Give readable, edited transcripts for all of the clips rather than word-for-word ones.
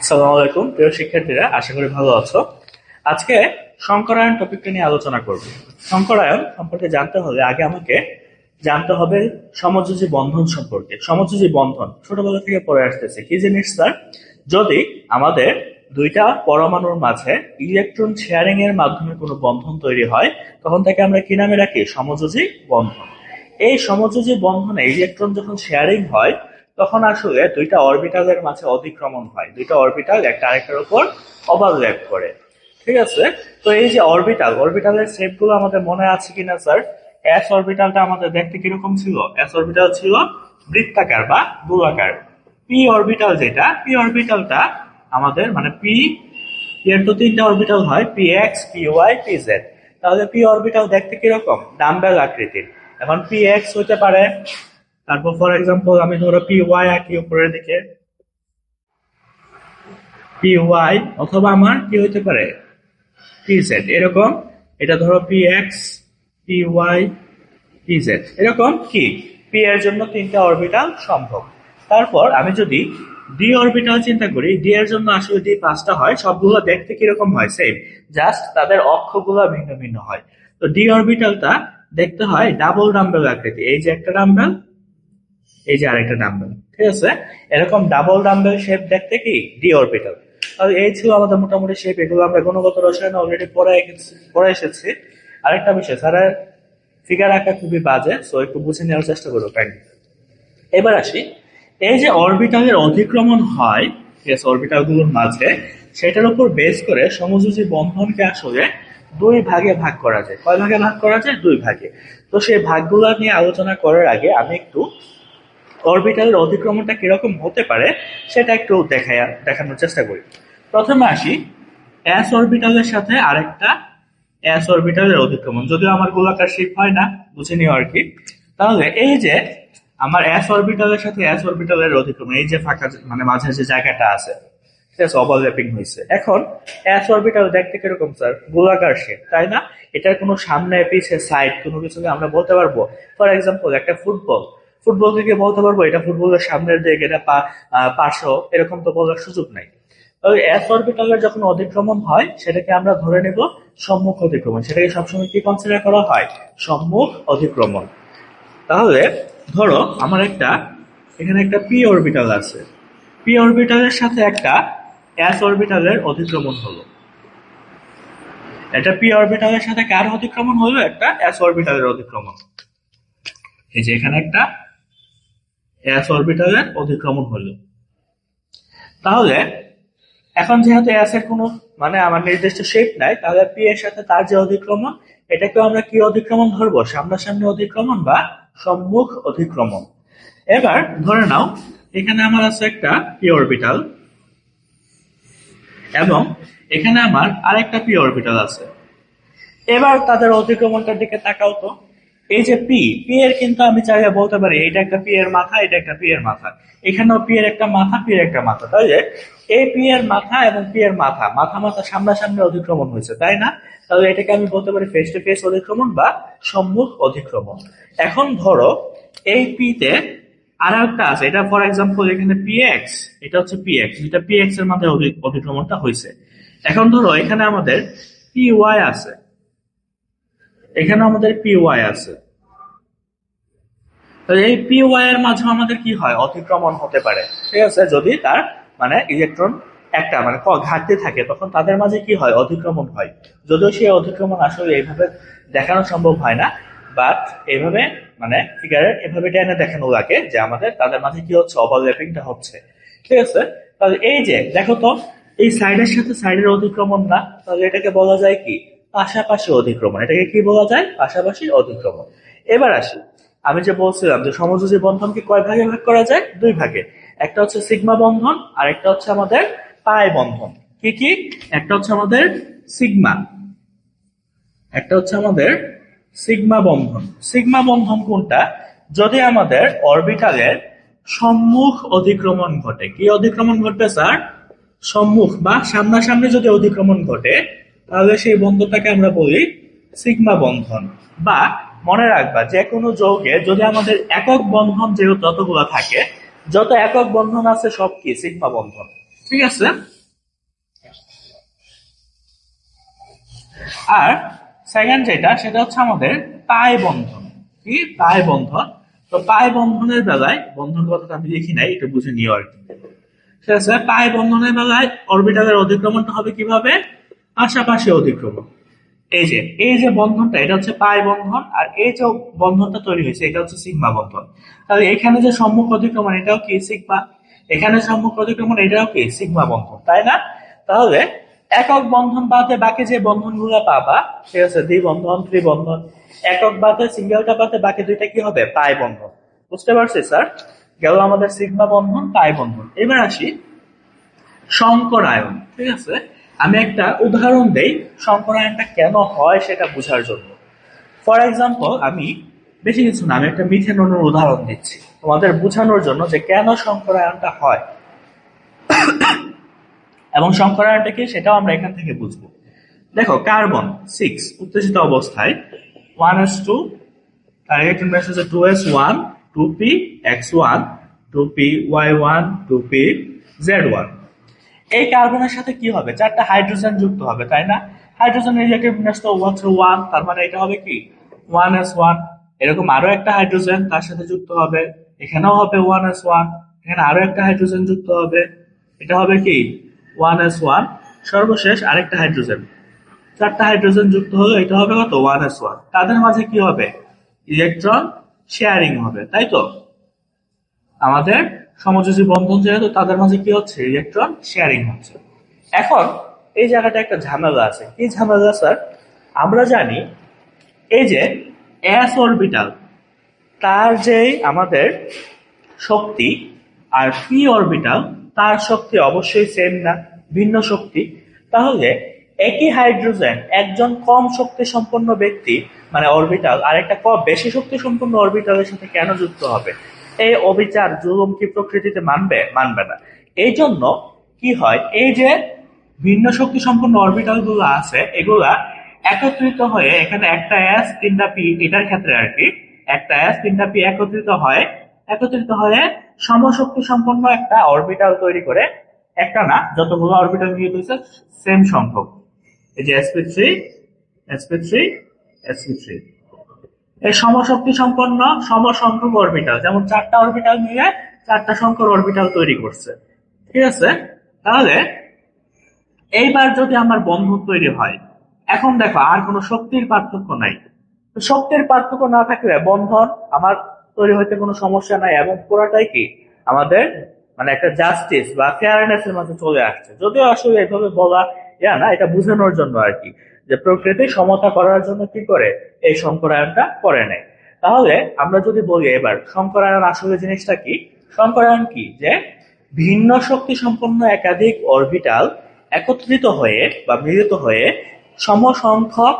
আসসালামু আলাইকুম প্রিয় শিক্ষার্থীরা, আশা করি ভালো আছো। আজকে সংকরায়ন টপিকটা নিয়ে আলোচনা করব। সংকরায়ন সম্পর্কে জানতে হলে আগে আমাকে জানতে হবে সমযোজী বন্ধন সম্পর্কে। সমযোজী বন্ধন ছোটবেলা থেকে পড়ে আসতেছে, কি জিনিস স্যার? যদি আমাদের দুইটা পরমাণুর মাঝে ইলেকট্রন শেয়ারিং এর মাধ্যমে কোনো বন্ধন তৈরি হয়, তখন তাকে আমরা কি নামে রাখি? সমযোজী বন্ধন। এই সমযোজী বন্ধনে ইলেকট্রন যখন শেয়ারিং হয়, তখন আসলে দুইটা অরবিটালের মাঝে অতিক্রমণ হয়, দুইটা অরবিটাল একটা আরেকটার উপর ওভারল্যাপ করে। ঠিক আছে? তো এই যে অরবিটালের শেপ গুলো আমাদের মনে আছে কিনা স্যার? এস অরবিটালটা আমাদের দেখতে কিরকম ছিল? এস অরবিটাল ছিল বৃত্তাকার বা গোলাকার। পি অরবিটাল যেটা, পি অরবিটালটা আমাদের মানে পি এর তো তিনটা অরবিটাল হয়, P X, P Y, P Z. তাহলে পি অরবিটাল দেখতে কিরকম? ডাম্বেল আকৃতির। এখন পি এক্স হইতে পারে, তারপর ফর এক্সাম্পল আমি ধরো পি ওয়াই আঁকি উপরের দিকে, পি ওয়াই, অথবা আমার কি হইতে পারে পি জেড এরকম। এটা ধরো P X, P Y, P Z এরকম। কি পি এর জন্য তিনটা অরবিটাল সম্ভব। তারপর আমি যদি ডি অরবিটাল চিন্তা করি, ডি এর জন্য আসলে ডি পাঁচটা হয়, সবগুলো দেখতে কিরকম হয়? সেম, জাস্ট তাদের অক্ষগুলো ভিন্ন ভিন্ন হয়। তো ডি অরবিটালটা দেখতে হয় ডাবল ডাম্বেল আকৃতি। এই যে একটা ডাম্বেল, এই যে আরেকটা ডাম্বেল। ঠিক আছে? এরকম ডাবল ডাম্বেল শেপ দেখতে কি ডি অরবিটাল। আর এই ছিল আমাদের মোটামুটি শেপ। এগুলো আমরা গুণগত রসায়নে অলরেডি পড়ে এসেছি। আরেকটা বিষয়, স্যার ফিগার আঁকা খুবই বাজে, সো একটু বুঝে নেওয়ার চেষ্টা করবো কাইন্ডলি। এবার আসি, এই যে অরবিটালের অতিক্রমণ হয় অরবিটাল গুলোর মাঝে, সেটার উপর বেস করে সমযোজী বন্ধনকে আসলে দুই ভাগে ভাগ করা যায়। কয় ভাগে ভাগ করা যায়? দুই ভাগে। তো সেই ভাগগুলো নিয়ে আলোচনা করার আগে আমি একটু অরবিটালের অতিক্রমণটা কিরকম হতে পারে সেটা একটু দেখানোর চেষ্টা করি। প্রথমে আসি এস অরবিটালের সাথে আরেকটা এস অরবিটালের অতিক্রমণ। যদিও আমার গোলাকার শেপ হয় না, বুঝে নিও আর কি। তাহলে এই যে আমার এস অরবিটালের সাথে এস অরবিটালের অতিক্রমণ, এই যে ফাঁকা মানে মাঝে যে জায়গাটা আছে, ঠিক আছে, ওভারল্যাপিং হয়েছে। এখন এস অরবিটাল দেখতে কিরকম স্যার? গোলাকার শেপ, তাই না? এটার কোনো সামনে পিছে সাইড কোনো কিছু আমরা বলতে পারবো? ফর এক্সাম্পল একটা ফুটবল, ফুটবল থেকে বলতে পারবো এটা ফুটবলের সামনের দিক, এটা পার্শ্ব, এরকম তো বলার সুযোগ নাই। ওই এস অরবিটালের যখন অতিক্রমণ হয়, সেটাকে আমরা ধরে নেব সম্মুখ অতিক্রমণ। সেটাকে সবসময় কি কনসিডার করা হয়? সম্মুখ অতিক্রমণ। তাহলে ধরো আমার এখানে একটা পি অরবিটাল আছে, পি অরবিটালের সাথে একটা এস অরবিটালের অতিক্রমণ হলো। এটা পি অরবিটালের সাথে কার অতিক্রমণ হলো? একটা এস অরবিটালের অতিক্রমণ। এই যে এখানে একটা এস অরবিটালের অতিক্রমণ হলো। তাহলে এখন যেহেতু এস এর কোনো মানে আমার নির্দিষ্ট শেপ নাই, তাহলে পি এর সাথে তার যে অতিক্রমণ, এটাকে আমরা কি অতিক্রমণ ধরবো? সামনাসামনি অতিক্রমণ বা সম্মুখ অতিক্রমণ। এবার ধরে নাও এখানে আমার আছে একটা পি অরবিটাল, এবং এখানে আমার আরেকটা পি অরবিটাল আছে। এবার তাদের অতিক্রমণটার দিকে তাকাও তো। এই যে পি, পি এর কিন্তু আমি চাইলে বলতে পারি এটা একটা পি এর মাথা, এটা একটা পি এর মাথা। এখানেও পি এর একটা মাথা, পি এর একটা মাথা। তাহলে এই পি এর মাথা এবং পি এর মাথা, মাথা মাথা সামনাসামনি অতিক্রমণ হয়েছে, তাই না? তাহলে এটাকে আমি বলতে পারি ফেস টু ফেস অতিক্রমণ বা সম্মুখ অতিক্রমণ। এখন ধরো এই পি তে আর একটা আছে, এটা ফর এক্সাম্পল এখানে পি এক্স, এটা হচ্ছে পি এক্স, যেটা পি এক্স এর মাথায় অতিক্রমণটা হয়েছে। এখন ধরো এখানে আমাদের পি ওয়াই আছে, এখানে আমাদের পি ওয়াই আছে। তাহলে এই পি ওয়াই এর মাঝে আমাদের কি হয়? অতিক্রমণ হতে পারে। ঠিক আছে? যদি তার মানে ইলেকট্রন একটা মানে ঘাটতি থাকে, তখন তাদের মাঝে কি হয়? অতিক্রমণ হয়। যদিও সেই অতিক্রমণ আসলে এইভাবে দেখানো সম্ভব হয় না, বাট এইভাবে মানে ফিগারে এভাবে টেনে দেখানো লাগে যে আমাদের তাদের মাঝে কি হচ্ছে? ওভারল্যাপিংটা হচ্ছে। ঠিক আছে? তাহলে এই যে দেখো তো, এই সাইডের সাথে সাইডের অতিক্রমণ না, তাহলে এটাকে বলা যায় কি? পাশাপাশি অতিক্রমণ। এটাকে কি বলা যায়? পাশাপাশি অতিক্রমণ। এবার আসি, আমি যে বলছিলাম যে সমযোজী বন্ধনকে কয় ভাগে ভাগ করা যায়? দুই ভাগে। একটা হচ্ছে সিগমা বন্ধন, আর একটা হচ্ছে আমাদের পাই বন্ধন। কি কি? একটা হচ্ছে আমাদের সিগমা, একটা হচ্ছে আমাদের সিগমা বন্ধন। সিগমা বন্ধন কোনটা? যদি আমাদের অরবিটালের সম্মুখ অতিক্রমণ ঘটে। কি অতিক্রমণ ঘটবে স্যার? সম্মুখ বা সামনাসামনি যদি অতিক্রমণ ঘটে, তাহলে সেই বন্ধনটাকে আমরা বলি সিগমা বন্ধন। বা মনে রাখবা, যে কোনো যৌগে যদি আমাদের একক বন্ধন যেহেতু যতগুলো থাকে, যত একক বন্ধন আছে সব কি সিগমা বন্ধন। ঠিক আছে? আর সেকেন্ড যেটা সেটা হচ্ছে আমাদের পাই বন্ধন। কি পাই বন্ধন? তো পাই বন্ধনের বেলায় বন্ধন কথাটা আমি লিখি নাই, একটু বুঝে নিও আর কি। ঠিক আছে, পাই বন্ধনের বেলায় অরবিটালের অধিক্রমণটা হবে কিভাবে? পাশাপাশি অধিক্রমণ। এই যে বন্ধনটা, এটা হচ্ছে পাই বন্ধন, আর এই যে বন্ধনটা তৈরি হয়েছে এটা হচ্ছে সিগমা বন্ধন। তাহলে এখানে যে সম্মুখ অধিক্রমণ এটাও কি সিগমা, এখানে সম্মুখ অধিক্রমণ এটাও কি সিগমা বন্ধন, তাই না? তাহলে একক বন্ধন বাদে বাকি যে বন্ধনগুলো পাবা, ঠিক আছে, দ্বিবন্ধন ত্রিবন্ধন, একক বাদে সিঙ্গেলটা বাদে বাকি দুইটা কি হবে? পাই বন্ধন। বুঝতে পারছি স্যার? গেল আমাদের সিগমা বন্ধন পাই বন্ধন। এবার আসি সংকরায়ন। ঠিক আছে, আমি একটা উদাহরণ দেই সংকরায়নটা কেন হয় সেটা বোঝার জন্য। ফর এক্সাম্পল, আমি বেশি কিছু না, আমি একটা মিথেননের উদাহরণ দিচ্ছি তোমাদের বোঝানোর জন্য যে কেন সংকরায়নটা হয় এবং সংকরায়নটা কি সেটাও আমরা এখান থেকে বুঝবো। দেখো, কার্বন 6 উত্তেজিত অবস্থায় 1s2, আর ইলেকট্রন ব্যাস হচ্ছে 2s1 2p x1 2p y1 2p z1। এই কার্বনের সাথে কি হবে? চারটা হাইড্রোজেন যুক্ত হবে, তাই না? হাইড্রোজেন রিলেটিভ বিন্যাস তো হচ্ছে 1, তার মানে এটা হবে কি 1s1। এরকম আরো একটা হাইড্রোজেন তার সাথে যুক্ত হবে, এখানেও হবে 1s1। এখানে আরো একটা হাইড্রোজেন যুক্ত হবে, এটা হবে কি 1s1। সর্বশেষ আরেকটা হাইড্রোজেন, চারটা হাইড্রোজেন যুক্ত হলো, এটা হবে কত? 1s1। তাদের মাঝে কি হবে? ইলেকট্রন শেয়ারিং হবে, তাই তো? আমাদের সমযোজী বন্ধন যেহেতু, তাদের মাঝে কি হচ্ছে? ইলেকট্রন শেয়ারিং হচ্ছে। এখন এই জায়গাটা একটা ঝামেলা আছে। কি ঝামেলা স্যার? আমরা জানি এই যে এস অরবিটাল, তার যে আমাদের শক্তি, আর পি অরবিটাল তার শক্তি অবশ্যই সেম না, ভিন্ন শক্তি। তাহলে একই হাইড্রোজেন একজন কম শক্তি সম্পন্ন ব্যক্তি মানে অরবিটাল আর একটা কম বেশি শক্তি সম্পন্ন অরবিটালের সাথে কেন যুক্ত হবে? এই অবিচার জুলুম কি প্রকৃতিতে মানবে? মানবে না। এই জন্য কি হয়, এই যে ভিন্ন শক্তি সম্পন্ন অরবিটাল গুলো আছে এগুলা একত্রিত হয়ে, এখানে একটা এস তিনটা পি, এটার ক্ষেত্রে আর কি একটা এস তিনটা পি একত্রিত হয়ে সমশক্তি সম্পন্ন একটা অরবিটাল তৈরি করে। একটা না, যতগুলো অরবিটাল নিয়ে হয়েছে সেম সংখ্যক, এই যে sp3 sp3 sp3, এই সমশক্তি সম্পন্ন সমসংখ্যক অরবিটাল, যেমন চারটা অরবিটাল নিয়ে চারটা সংখ্যক অরবিটাল তৈরি করছে। ঠিক আছে, তাহলে এইবার যদি আমার বন্ধন তৈরি হয়, এখন দেখো আর কোনো শক্তির পার্থক্য নাই। তো শক্তির পার্থক্য না থাকলে বন্ধন আমার তৈরি হইতে কোনো সমস্যা নাই, এবং পুরাটাই কি আমাদের মানে একটা জাস্টিস বা ফেয়ারনেস এর মাঝে চলে আসছে। যদিও আসলে এভাবে বলা না, এটা বোঝানোর জন্য আর কি, যে প্রকৃতি সমতা করার জন্য কি করে এই সংকরায়নটা করে নেয়। তাহলে আমরা যদি বলি এবার সংকরায়ন আসলে জিনিসটা কি? সংকরায়ন কি? যে ভিন্ন শক্তি সম্পন্ন একাধিক অরবিটাল একত্রিত হয়ে বা মিলিত হয়ে সমসংখ্যক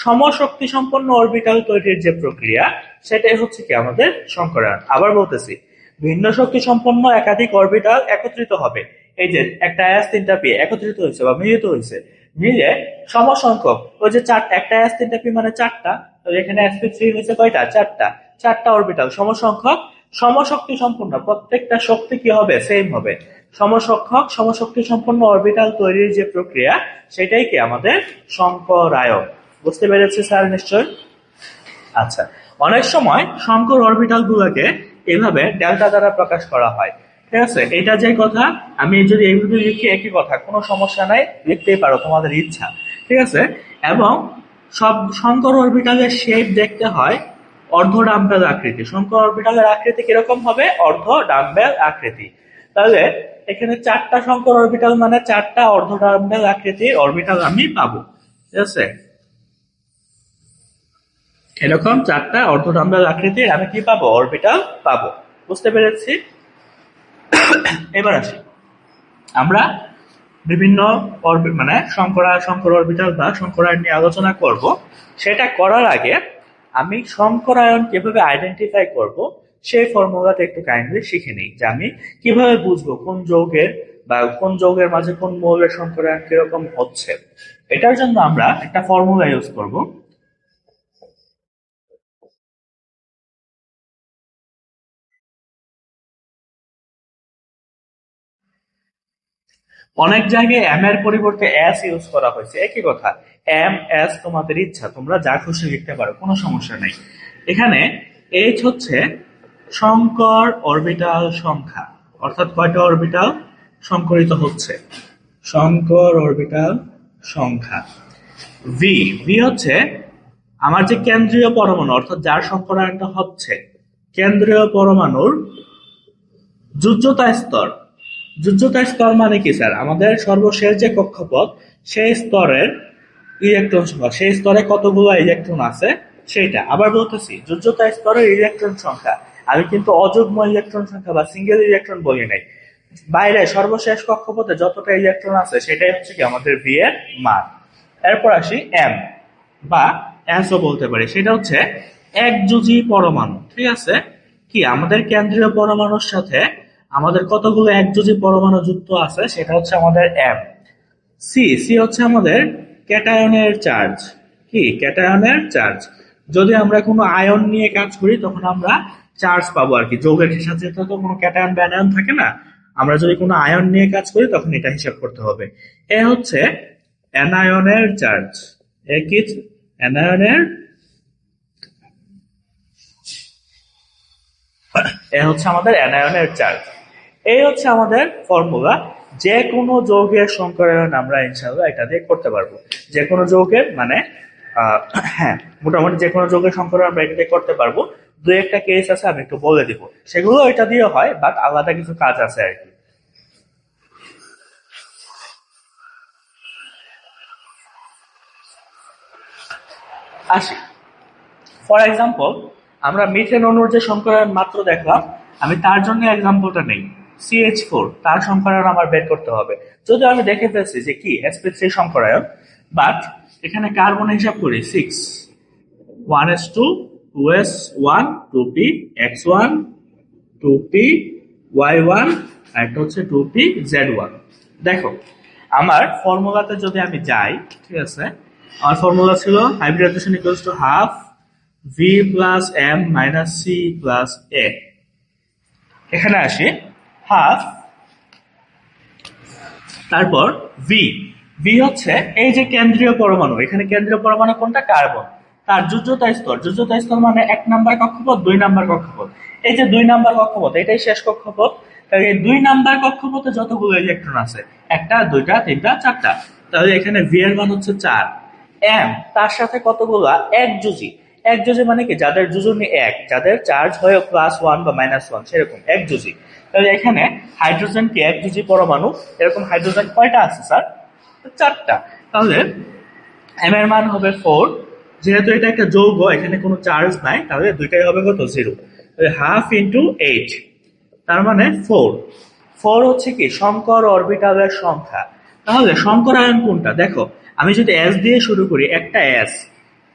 সমশক্তি সম্পন্ন অরবিটাল তৈরির যে প্রক্রিয়া, সেটাই হচ্ছে কি আমাদের সংকরায়ন। আবার বলতেছি, ভিন্ন শক্তি সম্পন্ন একাধিক অরবিটাল একত্রিত হবে। এই যে একটা এস তিনটা পি একত্রিত হয়েছে বা মিলিত হয়েছে, মিলে সমসংখ্যক, ওই যে চার, একটা এস তিনটা পি মানে চারটা, তো এখানে sp3 হয়েছে কয়টা? চারটা। চারটা অরবিটাল সমসংখ্যক সমশক্তি সম্পন্ন, প্রত্যেকটা শক্তি কি হবে? সেম হবে। সমসংখ্যক সমশক্তি সম্পন্ন অরবিটাল তৈরির যে প্রক্রিয়া, সেটাই কি আমাদের সংকরায়ন। বুঝতে পেরেছি স্যার নিশ্চয়? আচ্ছা, অনেক সময় সংকর অরবিটাল গুলোকে এভাবে ডেল্টা দ্বারা প্রকাশ করা হয়। ঠিক আছে, এটা যে কথা, আমি যদি এইভাবে লিখি একই কথা, কোনো সমস্যা নাই, লিখতেই পারো তোমাদের ইচ্ছা। ঠিক আছে, এবং সব সংকর অরবিটালের শেপ দেখতে হয় অর্ধ ডাম্বেল আকৃতি। সংকর অরবিটালের আকৃতি কিরকম হবে? অর্ধ ডাম্বেল আকৃতি। তাহলে এখানে চারটা সংকর অরবিটাল মানে চারটা অর্ধ ডাম্বেল আকৃতির অরবিটাল আমি পাবো। ঠিক আছে, এরকম চারটা অর্ধডাম্বেল আকৃতির আমি কি পাবো? অরবিটাল পাবো। বুঝতে পেরেছি? এবার আসি, আমরা বিভিন্ন মানে সংকর অরবিটাল বা সংকরায়ন নিয়ে আলোচনা করব। সেটা করার আগে আমি সংকরায়ন কিভাবে আইডেন্টিফাই করব সেই ফর্মুলাটা একটু কাইন্ডলি শিখে নিই, যে আমি কিভাবে বুঝবো কোন যৌগের বা কোন যৌগের মাঝে কোন মৌলের সংকরায়ন কিরকম হচ্ছে। এটার জন্য আমরা একটা ফর্মুলা ইউজ করব। অনেক জায়গায় এম এর পরিবর্তে এস ইউজ করা হয়েছে, একই কথা। এম এস তোমাদের ইচ্ছা, তোমরা যা খুশি লিখতে পারো, কোনো সমস্যা নেই। এখানে এইচ হচ্ছে সংকর অরবিটাল সংখ্যা, অর্থাৎ কয়টা অরবিটাল সংকরিত হচ্ছে, সংকর অরবিটাল সংখ্যা। ভি, ভি হচ্ছে আমার যে কেন্দ্রীয় পরমাণু, অর্থাৎ যার সংকরায়নটা হচ্ছে, কেন্দ্রীয় পরমাণুর যোজ্যতা স্তর। যোজ্যতা স্তর মানে কি স্যার? আমাদের সর্বশেষ যে কক্ষপথ, সেই স্তরের ইলেকট্রন সংখ্যা, সেই স্তরে কতগুলো ইলেকট্রন আছে সেইটা। আবার বলতেছি, যোজ্যতা স্তরের ইলেকট্রন সংখ্যা। আমি কিন্তু অযুগ্ম ইলেকট্রন সংখ্যা বা সিঙ্গেল ইলেকট্রন বলি নাই। বাইরে সর্বশেষ কক্ষপথে যতটা ইলেকট্রন আছে সেটাই হচ্ছে কি আমাদের ভি এর মান। এরপর আসি এম, বা এসও বলতে পারি, সেটা হচ্ছে একযোজী পরমাণু। ঠিক আছে, কি আমাদের কেন্দ্রীয় পরমাণুর সাথে আমাদের কতগুলো একযোজী পরমাণু যুক্ত আছে, সেটা হচ্ছে আমাদের এম। সি, সি হচ্ছে আমাদের ক্যাটায়নের চার্জ। কি ক্যাটায়নের চার্জ? যদি আমরা কোনো আয়ন নিয়ে কাজ করি তখন আমরা চার্জ পাবো আর কি। যৌগের সাথে তো কোনো ক্যাটায়ন বা অ্যানায়ন থাকে না, আমরা যদি কোনো আয়ন নিয়ে কাজ করি তখন এটা হিসাব করতে হবে। এ হচ্ছে অ্যানায়নের চার্জ, এ কি অ্যানায়নের, এ হচ্ছে আমাদের অ্যানায়নের চার্জ। এই হচ্ছে আমাদের ফর্মুলা। যে কোনো যৌগের সংকরায়ন আমরা ইনশাআল্লাহ এটা দিয়ে করতে পারবো। যে কোনো যৌগের মানে হ্যাঁ, মোটামুটি যে কোনো যৌগের সংকরায়ন আমরা এটা দিয়ে করতে পারবো। দু একটা কেস আছে, আমি একটু বলে দিব, সেগুলো এটা দিয়ে হয়, বাট আলাদা কিছু কাজ আছে আর কি। আসি, ফর এক্সাম্পল, আমরা মিথেন অণুর যে সংকরায়ন মাত্র দেখলাম, আমি তার জন্য এক্সাম্পলটা নেই। CH4, তার সংকরায়ন আমার বের করতে হবে। যদি আমি দেখে ফেলছি যে কি sp3 সংকরায়ন, বাট এখানে কার্বন হিসাব করি 6, 1s2, 2s1, 2p, x1, 2p, y1, আর একটা হচ্ছে 2p, z1। দেখো, আমার ফর্মুলাতে যদি আমি যাই, ঠিক আছে, আমার ফর্মুলা ছিল hybridization equals to half v plus m minus c plus a। এখানে আসি, হাফ, তারপর ভি, ভি হচ্ছে এই যে কেন্দ্রীয় পরমাণু, এখানে কেন্দ্রীয় পরমাণু কোনটা? কার্বন। তার যোজ্যতা স্তর, যোজ্যতা স্তর মানে 1 নাম্বার কক্ষপথ, 2 নাম্বার কক্ষপথ। এই যে 2 নাম্বার কক্ষপথ, এটাই শেষ কক্ষপথ। তাহলে এই 2 নাম্বার কক্ষপথে যতগুলো ইলেকট্রন আছে, 1টা, 2টা, 3টা, 4টা, তাহলে এখানে ভি এর মান হচ্ছে 4। এম, তার সাথে কতগুলো একযোজী। একযোজী মানে কি? যাদের যোজনী 1, যাদের চার্জ হয় +1 বা -1, সেরকম একযোজী। তাহলে এখানে হাইড্রোজেন কি একযোজী পরমাণু? এরকম হাইড্রোজেন কয়টা আছে স্যার? 4টা। তাহলে এম এর মান হবে 4। যেহেতু এটা একটা যৌগ, এখানে কোনো চার্জ নাই, তাহলে দুইটাই হবে কত? 0। হাফ ইন্টু 8, তার মানে 4। 4 হচ্ছে কি সংকর অরবিটালের সংখ্যা। তাহলে সংকরায়ন কোনটা? দেখো, আমি যদি এস দিয়ে শুরু করি, একটা এস,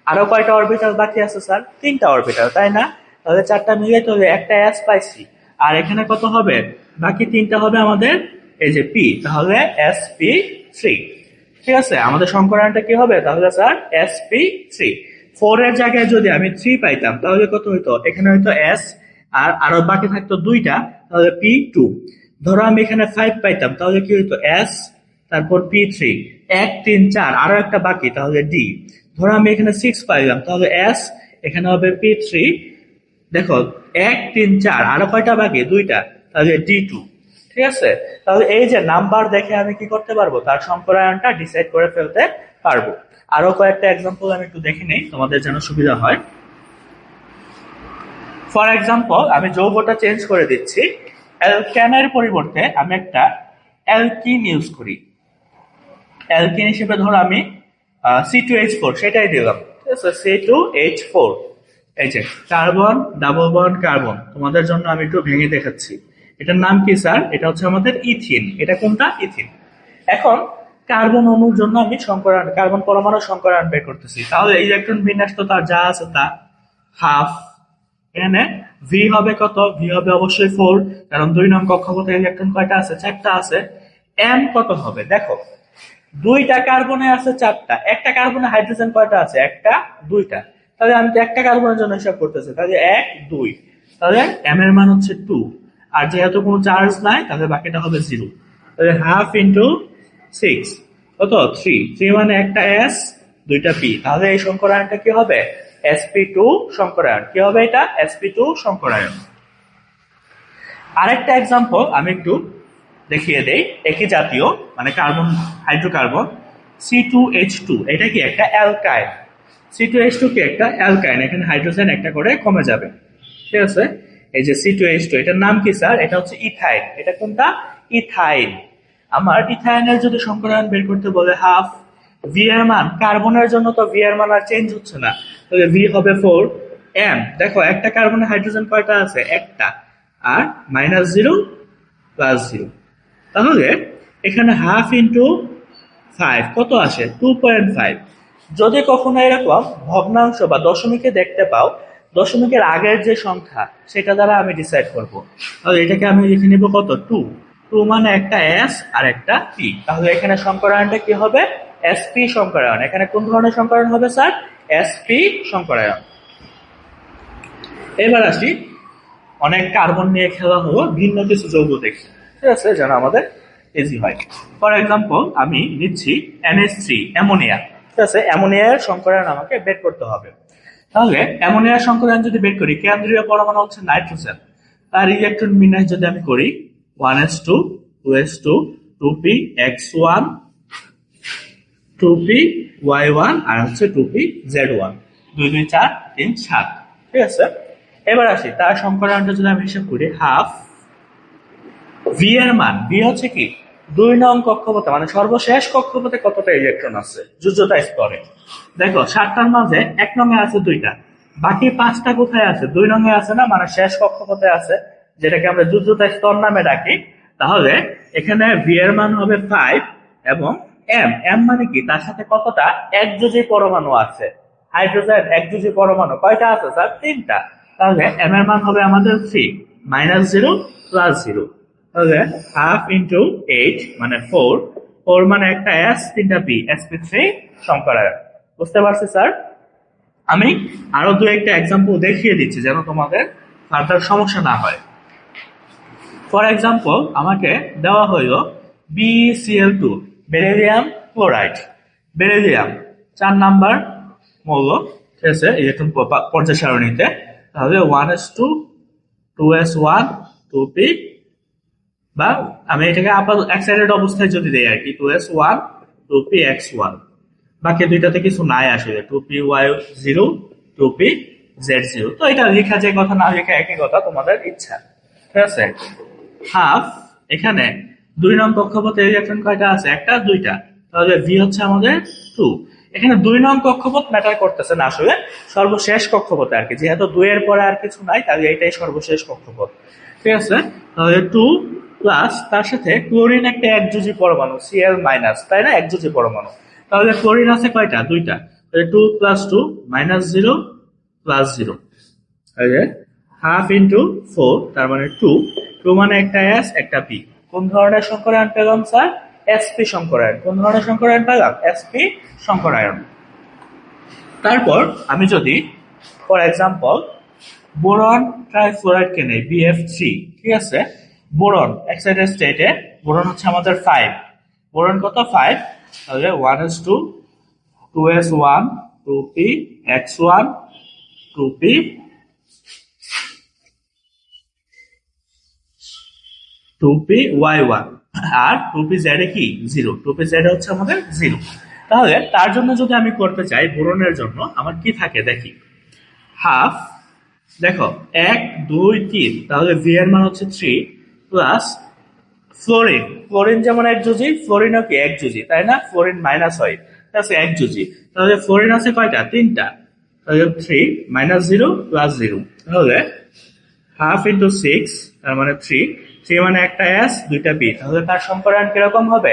আরো কয়টা অরবিটাল বাকি আছে স্যার? 3টা অরবিটাল, তাই না? তাহলে 4টা মিলে তো একটা এস পাইছি। আর এখানে কত হবে? বাকি 3টা হবে আমাদের এই যে পি, তাহলে sp3। ঠিক আছে, আমাদের সংকরায়নটা কি হবে তাহলে স্যার? sp3। 4 এর জায়গায় যদি আমি 3 পাইতাম তাহলে কত হইতো? এখানে হয়তো এস, আর আরো বাকি থাকতো 2টা, তাহলে p2। ধরো আমি এখানে 5 পাইতাম তাহলে কি হইতো? এস, তারপর p3, 1 3 4, আরো একটা বাকি, তাহলে ডি। ধরো আমি এখানে 6 পাইলাম তাহলে এস, এখানে হবে p3। দেখো, 1 3 4, আরো কয়টা বাকি? 2টা, তাহলে d2। ঠিক আছে, তাহলে এই যে নাম্বার দেখে আমি কি করতে পারবো? তার সংকরায়নটা ডিসাইড করে ফেলতে পারবো। আরো কয়েকটা এক্সাম্পল আমি একটু দেখে নেই তোমাদের যেন সুবিধা হয়। ফর এক্সাম্পল, আমি যৌগটা চেঞ্জ করে দিচ্ছি। অ্যালকেনের পরিবর্তে আমি একটা অ্যালকিন ইউজ করি। অ্যালকিন হিসেবে ধরো আমি C2H4 সেটাই দিলাম। ঠিক আছে, C2H4। এই যে কার্বন, ডাবল বন্ড কার্বন, তোমাদের জন্য আমি একটু ভেঙে দেখাচ্ছি। এটার নাম কি স্যার? এটা হচ্ছে আমাদের ইথিন। এটা কোনটা? ইথিন। এখন কার্বন অণুর জন্য আমি সংকরায়ন, কার্বন পরমাণু সংকরায়ন বের করতেছি। তাহলে ইলেকট্রন বিন্যাস তো তার যা আছে তা হাফ। এখানে ভি হবে কত? ভি হবে অবশ্যই 4, কারণ 2 নং কক্ষপথে ইলেকট্রন কয়টা আছে? 4টা আছে। এম কত হবে? দেখো, 2টা কার্বনে আছে 4টা, একটা কার্বনে হাইড্রোজেন কয়টা আছে? একটা, 2টা। তাহলে আমি তো একটা কার্বনের জন্য হিসাব করতেছি, তাহলে 1 2, তাহলে এম এর মান হচ্ছে 2। আর যেহেতু কোনো চার্জ নাই তাহলে বাকিটা হবে 0। তাহলে হাফ ইন্টু 6 কত 3 3 মানে একটা s দুইটা p, তাহলে এই সংকরায়নটা কি হবে sp2 সংকরায়ন। কি হবে এটা sp2 সংকরায়ন। আরেকটা एग्जांपल আমি একটু দেখিয়ে দেই, একই জাতীয় মানে কার্বন হাইড্রোকার্বন C2H2, এটা কি একটা অ্যালকাইন। C2H2 কি একটা অ্যালকাইন, এখানে হাইড্রোজেন একটা করে কমে যাবে, ঠিক আছে। এই যে C2H2 এটার নাম কি স্যার, এটা হচ্ছে ইথাইন। এটা কোনটা ইথাইন। আমার ইথাইনের যদি সংকরায়ন বের করতে বলে হাফ ভি এর মান, কার্বনের জন্য তো ভি এর মান আর চেঞ্জ হচ্ছে না, তাহলে ভি হবে 4 এম। দেখো একটা কার্বনে হাইড্রোজেন কয়টা আছে একটা, আর -0 +0, তাহলে এখানে হাফ ইন্টু 5 কত আসে 2.5। যদি কখনো এরকম ভগ্নাংশ বা দশমিকে দেখতে পাও, দশমিকের আগের যে সংখ্যা সেটা দ্বারা আমি ডিসাইড করব। তাহলে এটাকে আমি লিখে নিব কত 2, 2 মানে একটা s আর একটা p, তাহলে এখানে সংকরায়নটা কি হবে sp সংকরায়ন। এখানে কোন ধরনের সংকরায়ন হবে স্যার sp সংকরায়ন। এবার আসি, অনেক কার্বন নিয়ে খেলা হলো, ভিন্ন কিছু যৌগ দেখি, ঠিক আছে, যেন আমাদের ইজি হয়। ফর এক্সাম্পল আমি নিচ্ছি NH3 অ্যামোনিয়া, ঠিক আছে। অ্যামোনিয়ার সংকরায়ন আমাকে বের করতে হবে। তাহলে অ্যামোনিয়ার সংকরায়ন যদি বের করি, কেন্দ্রীয় পরমাণু হচ্ছে নাইট্রোজেন, তার ইলেকট্রন বিন্যাস যদি আমি করি 1s2 2s2 2px1 2py1 আর হচ্ছে 2pz1 2 2 4 3 7, ঠিক আছে। এবার আসি তার সংকরায়নটা যদি আমি হিসাব করি, হাফ ভি এর মান, ভি হচ্ছে কি 2 নং কক্ষপথে মানে সর্বশেষ কক্ষপথে কতটা ইলেকট্রন আছে যোজ্যতা স্তরে। দেখো 7টার মাঝে 1 নং এ আছে 2টা, বাকি 5টা কোথায় আছে 2 নং এ আছে না, মানে শেষ কক্ষপথে আছে, যেটাকে আমরা যোজ্যতা স্তর নামে ডাকি। তাহলে এখানে ভি এর মান হবে 5 এবং এম, এম মানে কি তার সাথে কতটা একযোজী পরমাণু আছে। হাইড্রোজেন একযোজী পরমাণু কয়টা আছে স্যার 3টা, তাহলে এম এর মান হবে আমাদের 3 -0 +0, তাহলে হাফ ইন্টু 8 মানে 4, 4 মানে একটা s 3টা p, sp3 সংকরায়ন। বুঝতে পারছি স্যার। আমি আরো দু একটা एग्जांपल দেখিয়ে দিচ্ছি যেন তোমাদের ফার্দার সমস্যা না হয়। ফর এক্সাম্পল আমাকে দেওয়া হলো BeCl2 beryllium chloride, beryllium 4 number মৌল, ঠিক আছে, ইলেকট্রন পর্যায় সারণীতে। তাহলে 1s2 2s1 2p, বা আমি এটাকে আপাতত এক্সাইটেড অবস্থায় যদি দেই আর কি 2s1 2px1, বাকি দুইটাতে কিছু নাই আসলে 2py0 2pz0, তো এটা লেখা যায় কথা না লেখা একই কথা, তোমাদের ইচ্ছা, ঠিক আছে। হাফ এখানে 2 নং কক্ষপথে ইলেকট্রন কয়টা আছে একটা দুইটা, তাহলে ভি হচ্ছে আমাদের 2। এখানে 2 নং কক্ষপথ ম্যাটার করতেছে না, আসলে সর্বশেষ কক্ষপথে আর কি, যেহেতু 2 এর পরে আর কিছু নাই তাহলে এটাই সর্বশেষ কক্ষপথ, ঠিক আছে। তাহলে 2 প্লাস তার সাথে ক্লোরিন একটা একযোজী পরমাণু Cl মাইনাস, তাই না, একযোজী পরমাণু। তাহলে ক্লোরিন আছে কয়টা দুইটা, তাহলে 2 + 2 -0 +0, হাফ ইন্টু 4 তার মানে 2, 2 মানে একটা s একটা p। কোন ধরনের সংকরায়ন পেলাম স্যার sp সংকরায়ন। কোন ধরনের সংকরায়ন পেলাম sp সংকরায়ন। তারপর আমি যদি ফর এক্সাম্পল বোরন ট্রাইফ্লোরাইডকে নেই BF3, ঠিক আছে। বোরন এক্সাইটেড স্টেটে বোরন হচ্ছে আমাদের 5, বোরন কত 5, তাহলে 1s2 2s1 2px1 2p 2py1 আর 2pz এ কি 0, 2pz হচ্ছে আমাদের 0। তাহলে তার জন্য যদি আমি করতে চাই বোরনের জন্য আমার কি থাকে দেখি, হাফ দেখো 1 2 3, তাহলে ভি এর মান হচ্ছে 3 প্লাস ফ্লোরিন, ফ্লোরিন যেমন একযোজী, ফ্লোরিনও কি একযোজী তাই না, ফ্লোরিন মাইনাস হয়, ঠিক আছে একযোজী। তাহলে ফ্লোরিন আছে কয়টা 3টা, তাহলে 3 -0 +0, তাহলে হাফ ইন্টু 6 তার মানে 3, 3 মানে একটা s দুইটা p, তাহলে তার সংকরায়ন কিরকম হবে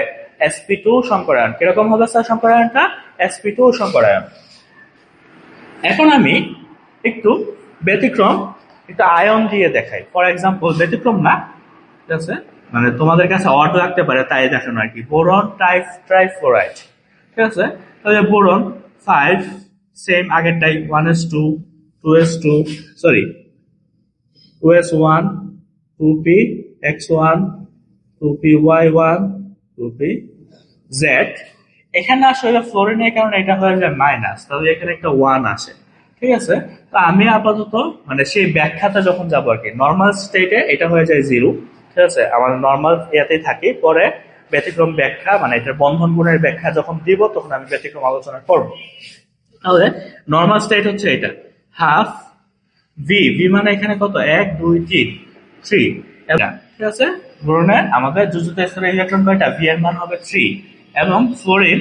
sp2 সংকরায়ন। কিরকম হবে স্যার সংকরায়নটা sp2 সংকরায়ন। এখন আমি একটু ব্যতিক্রম একটু আয়ন দিয়ে দেখাই। ফর এক্সাম্পল ব্যতিক্রম না, ঠিক আছে, মানে তোমাদের কাছে অড লাগতে পারে তাই দেখানো আর কি। বোরন ট্রাইফ্লোরাইড, ঠিক আছে। তাহলে বোরন 5 সেম আগেরটাই 1s2 2s2 sorry 2s1 2px1 2py1 2p z, এখানে আসলে ফ্লোরিনের কারণে এটা হয়ে যায় মাইনাস, তাহলে এখানে একটা 1 আসে। ঠিক আছে, তো আমি আপাতত মানে সেই ব্যাখ্যাটা যখন যাবো আর কি, নর্মাল স্টেটে এটা হয়ে যায় 0। ঠিক আছে, আমার নর্মাল ইয়াতেই থাকি, পরে ব্যতিক্রম ব্যাখ্যা মানে এটার বন্ধন গুণের ব্যাখ্যা যখন দিব তখন আমি ব্যতিক্রম আলোচনা করব। তাহলে নর্মাল স্টেট হচ্ছে এটা, হাফ ভি, ভি মানে এখানে কত, 1 2 3 ঠিক আছে। ব্রোনের আমাদের যুযুত স্তরের ইলেকট্রন কয়টা, ভি এর মান হবে 3। এবং ফ্লোরিন,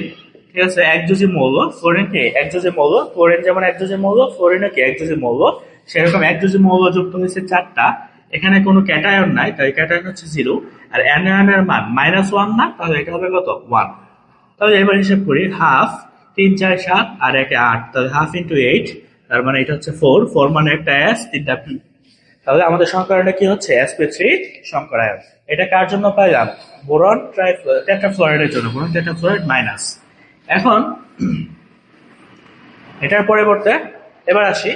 ঠিক আছে, একযোজী মৌল, ফ্লোরিন কি একযোজী মৌল, ফ্লোরিন যেমন একযোজী মৌল, ফ্লোরিনও কি একযোজী মৌল, সেরকম একযোজী মৌল যুক্ত হয়েছে 4টা। এখানে কোনো ক্যাটায়ন নাই, তাই ক্যাটায়ন হচ্ছে 0। আর অ্যানায়নের মান -1 না, তাহলে এটা হবে কত, 1। তাহলে এবার হিসাব করি, হাফ 3 4 7 আর একটা 8, তাহলে হাফ ইন্টু 8, তার মানে এটা হচ্ছে 4, 4 মানে একটা এস, 3টা পি। তাহলে আমাদের সংকরায়নটা কি হচ্ছে, sp3 সংকরায়ন। এটা কার জন্য পাইলাম, বোরন টেট্রাফ্লোরাইডের জন্য, বোরন টেট্রাফ্লোরাইড মাইনাস। এখন এটার পরিবর্তে এবার আসি,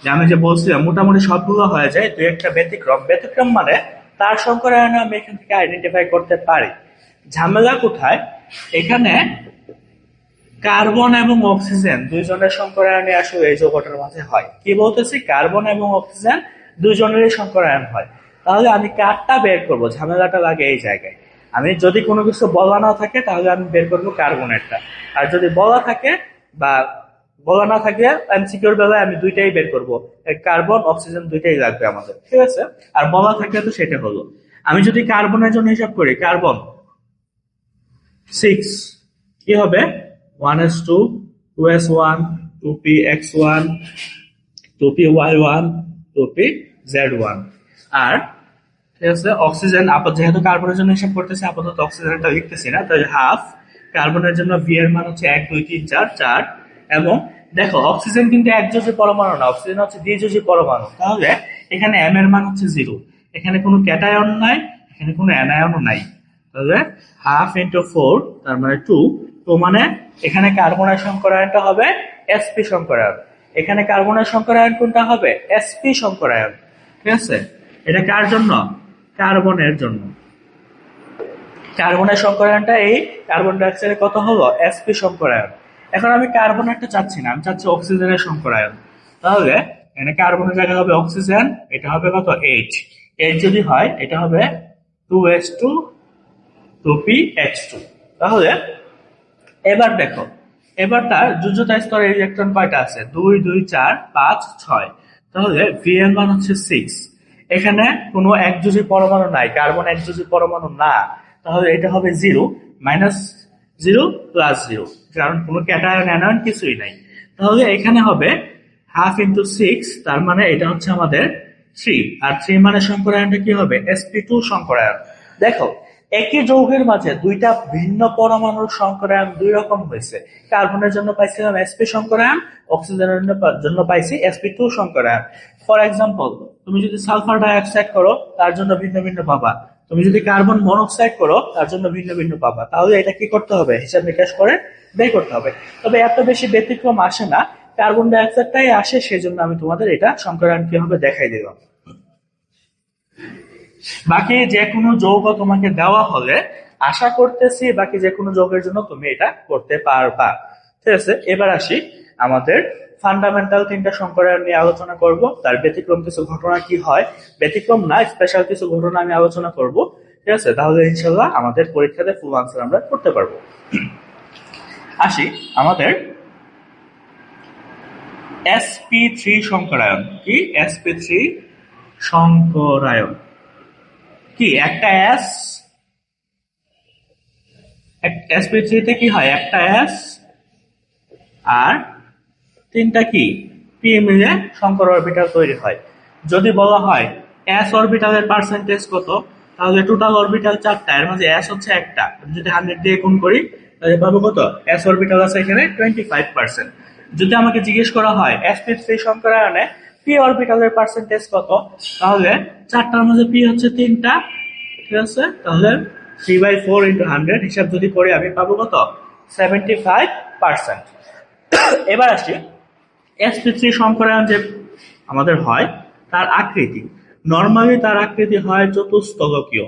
যে আমি যে বলছিলাম মোটামুটি সবগুলো হয়ে যায়, দুই একটা ব্যতিক্রম, ব্যতিক্রম মানে তার সংকরায়ন আমি এখান থেকে আইডেন্টিফাই করতে পারি। ঝামেলা কোথায়, এখানে কার্বন এবং অক্সিজেন দুইজনের সংকরায়নে আসলে এই যৌগটার মাঝে হয়। কি বলতেছি, কার্বন এবং অক্সিজেন দুইজনেরই সংকরায়ন হয়। তাহলে আমি কারটা বের করব, ঝামেলাটা লাগে এই জায়গায়। আমি যদি কোনো কিছু বলা না থাকে তাহলে আমি বের করবো কার্বনেরটা, আর যদি বলা থাকে বা বলা না থাকে এমসিকিউর বেলায় আমি দুইটাই বের করব, কার্বন অক্সিজেন দুইটাই লাগবে আমাদের। ঠিক আছে, আর বলা থাকলে তো সেটা হলো। আমি যদি কার্বনের জন্য হিসাব করি, কার্বন 6 কি হবে, 1s2 2s1 2px1 2py1 2pz1। আর ঠিক আছে, অক্সিজেন যেহেতু কার্বনের জন্য হিসাব করতেছি, আপাতত অক্সিজেনটা লিখতেছি না, তাহলে হাফ, কার্বনের জন্য ভি এর মান হচ্ছে 1 2 3 4 4। এবং দেখো অক্সিজেন কিন্তু একযোজী পরমাণু না, অক্সিজেন হচ্ছে দ্বিযোজী পরমাণু, তাহলে এখানে এম এর মান হচ্ছে 0। এখানে কোনো ক্যাটায়ন নাই, এখানে কোনো অ্যানায়নও নাই, তাহলে হাফ ইন্টু 4, তার মানে 2। তো মানে এখানে কার্বনের সংকরায়নটা হবে sp সংকরায়ন, এখানে কার্বনের সংকরায়ন কোনটা হবে, sp সংকরায়ন। ঠিক আছে, এটা কার জন্য, কার্বনের জন্য। কার্বনের সংকরায়নটা এই কার্বন ডাই অক্সাইডের কত হলো, sp সংকরায়ন। এখন আমি কার্বনেরটা চাচ্ছি না, আমি চাচ্ছি অক্সিজেনের সংকরায়ন। তাহলে এখানে কার্বনের জায়গায় হবে অক্সিজেন, এটা হবে কত, 8। 8 যদি হয় এটা হবে 2s2 2px2। তাহলে এবার দেখো, এবার তার যুযুত স্তরের ইলেকট্রন কয়টা আছে, 2 2 4 5 6। তাহলে ভি এর মান হচ্ছে 6। এখানে কোনো একযোজী পরমাণু নাই, কার্বন একযোজী পরমাণু না, তাহলে এটা হবে 0 -0 +0, কারণ কোনো ক্যাটায়ন অ্যানায়ন কিছুই নাই। তাহলে এখানে হবে হাফ ইন্টু 6, তার মানে এটা হচ্ছে আমাদের 3। আর 3 মানে সংকরায়নটা কি হবে, sp2 সংকরায়ন। দেখো একই যৌগের মাঝে দুইটা ভিন্ন পরমাণুর সংকরায়ন দুই রকম হয়েছে। কার্বনের জন্য পাইছিলাম sp সংকরায়ন, অক্সিজেনের জন্য পাইছি sp2 সংকরায়ন। ফর এক্সাম্পল, তুমি যদি সালফার ডাইঅক্সাইড করো তার জন্য ভিন্ন ভিন্ন পাবা, তুমি যদি কার্বন মনোক্সাইড করো তার জন্য ভিন্ন ভিন্ন পাবা। তাহলে এটা কি করতে হবে, হিসাব নিকাশ করে বের করতে হবে। তবে এত বেশি ব্যতিক্রম আসে না, কার্বন ডাইঅক্সাইডটাই আসে, সেজন্য আমি তোমাদের এটা সংকরায়ন কিভাবে দেখাই দিলাম। বাকি যে কোনো যৌগ তোমাকে দেওয়া হলে আশা করতেছি বাকি যে কোনো যৌগের জন্য তুমি এটা করতে পারবা। ঠিক আছে, এবার আসি আমাদের ফান্ডামেন্টাল 3টা সংকরায়ন নিয়ে আলোচনা করব, তার ব্যতিক্রম কিছু ঘটনা কি হয়, ব্যতিক্রম না স্পেশাল কিছু ঘটনা আমি আলোচনা করব। ঠিক আছে, তাহলে ইনশাল্লাহ আমাদের পরীক্ষাতে ফুল আনসার আমরা করতে পারবো। আসি আমাদের sp3 সংকরায়ন কি, sp3 সংকরায়ন কি, একটা এস, sp3 তে কি হয়, একটা এস আর 3টা কি পি মিলে সংকর অরবিটাল তৈরি হয়। যদি বলা হয় এস অরবিটালের পার্সেন্টেজ কত, তাহলে টোটাল অরবিটাল 4টা, এর মাঝে এস হচ্ছে একটা, যদি 100 দিয়ে গুণ করি তাহলে পাবো কত, এস অরবিটাল আছে এখানে 25%। যদি আমাকে জিজ্ঞেস করা হয় sp3 সংকরায়নে পি অরবিটালের পার্সেন্টেজ কত, তাহলে 4টার মাঝে পি হচ্ছে 3টা। ঠিক আছে, তাহলে 3/4 × 100 হিসাব যদি করি আমি পাবো কত, 75%। এবার আসি sp3 সংকরায়ন যে আমাদের হয় তার আকৃতি। নরমালি তার আকৃতি হয় চতুস্তলকীয়,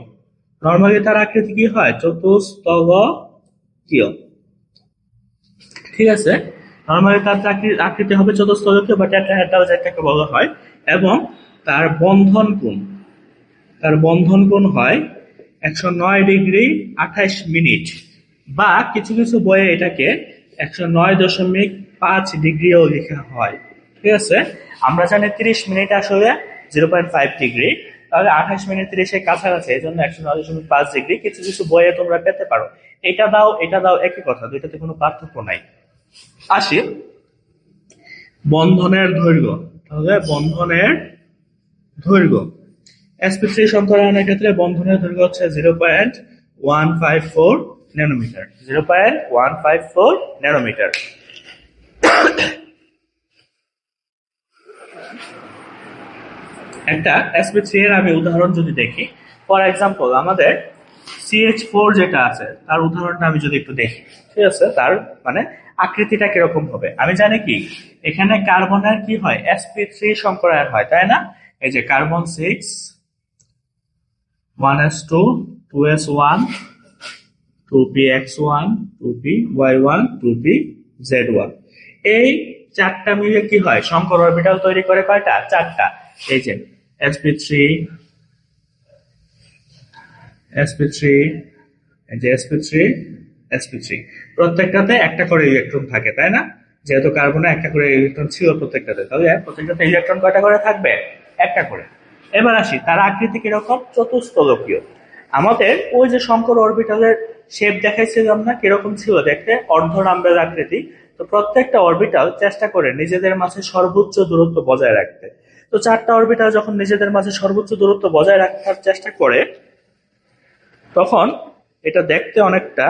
নরমালি তার আকৃতি কি হয়, চতুস্তলকীয়। কিয়, ঠিক আছে। নরমালি তার আকৃতি হবে চতুস্তলকীয় বা টেট্রাহেড্রাল যেটাকে বলা হয়, এবং তার বন্ধন কোণ হয় 109°28', বা কিছু কিছু বইয়ে এটাকে 109.5 ডিগ্রিও লেখা হয়, ঠিক আছে। আমরা জানি 30 মিনিট আসলে 0.5 ডিগ্রি, তাহলে 28 মিনিট 30-এর কাছাকাছি, এই জন্য 109.5 ডিগ্রি। কিছু কিছু বইয়ে তোমরা পেতে পারো। এটা দাও একই কথা, দুইটাতে কোনো পার্থক্য নাই। আসি বন্ধনের দৈর্ঘ্য। তাহলে বন্ধনের দৈর্ঘ্য sp3 সংকরায়নের ক্ষেত্রে বন্ধনের দৈর্ঘ্য হচ্ছে 0.154 ন্যানোমিটার। 0.154 ন্যানোমিটার। একটা sp3 এর আমি উদাহরণ যদি দেখি, ফর এক্সাম্পল আমাদের CH4 যেটা আছে তার উদাহরণটা আমি যদি একটু দেখি, ঠিক আছে, তার মানে আকৃতিটা কিরকম হবে। আমি জানি কি এখানে কার্বনের কি হয়, sp3 সংকরায়ন হয়, তাই না? এই যে carbon 6 1s2 2s1 2px1 2py1 2pz1, এই চারটা মিলে কি হয়, সংকর অরবিটাল তৈরি করে কয়টা? চারটা। এই যে sp3 sp3 এই যে sp3 sp3, প্রত্যেকটাতে একটা করে ইলেকট্রন থাকে, তাই না? যেহেতু কার্বনে একটা করে ইলেকট্রন ছিল প্রত্যেকটাতে, তাহলে প্রত্যেকটাতে ইলেকট্রন কয়টা করে থাকবে? একটা করে। এবার আসি তার আকৃতি কিরকম, চতুস্তলকীয়। আমাদের ওই যে শঙ্কর অরবিটালের শেপ দেখাইছিলাম না, কিরকম ছিল দেখতে, অর্ধরাম্বের আকৃতি। তো প্রত্যেকটা অরবিটাল চেষ্টা করে নিজেদের মাঝে সর্বোচ্চ দূরত্ব বজায় রাখতে। তো চারটা অরবিটাল যখন নিজেদের মাঝে সর্বোচ্চ দূরত্ব বজায় রাখার চেষ্টা করে, তখন এটা দেখতে অনেকটা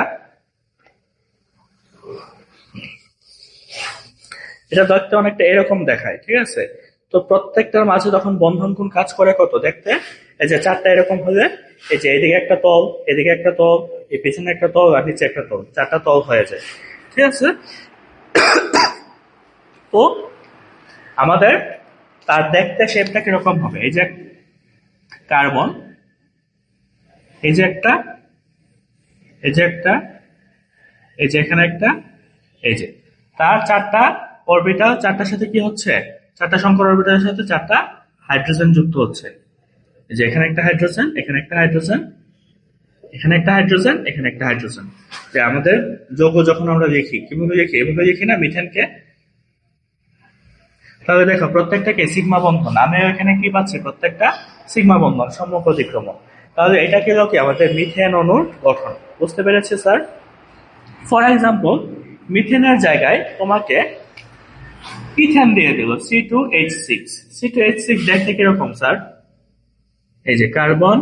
এরকম দেখায়, ঠিক আছে। তো প্রত্যেকটার মাঝে তখন বন্ধন কোণ কাজ করে কত দেখতে, এই যে চারটা এরকম হলে, এই যে এদিকে একটা তল, এদিকে একটা তল, এই পেছনে একটা তল, আর নিচে একটা তল, চারটা তল হয়ে যায়, ঠিক আছে। তো আমাদের তার দেখতে শেপটা কিরকম হবে, এই যে কার্বন, এই যে একটা, এই যে একটা, এই যে এখানে একটা, এই যে তার চারটা অরবিটাল, চারটার সাথে কি হচ্ছে, চারটা সংকর অরবিটালের সাথে চারটা হাইড্রোজেন যুক্ত হচ্ছে। এই যে এখানে একটা হাইড্রোজেন, এখানে একটা হাইড্রোজেন, এখানে একটা হাইড্রোজেন, এখানে একটা হাইড্রোজেন। যে আমাদের যৌগ যখন আমরা লিখি কিভাবে লিখি, এভাবে লিখি না মিথেনকে। তাহলে দেখো প্রত্যেকটাকে সিগমা বন্ধন, আমি এখানে কি পাচ্ছি, প্রত্যেকটা সিগমা বন্ধন, সম্মুখ অতিক্রমণ। তাহলে এটা কি কি আমাদের মিথেন অণুর গঠন, বুঝতে পেরেছে স্যার? ফর এক্সাম্পল মিথেনের জায়গায় তোমাকে ইথেন দিয়ে দিল C2H6। C2H6 দেখতে কিরকম স্যার, এই যে কার্বন,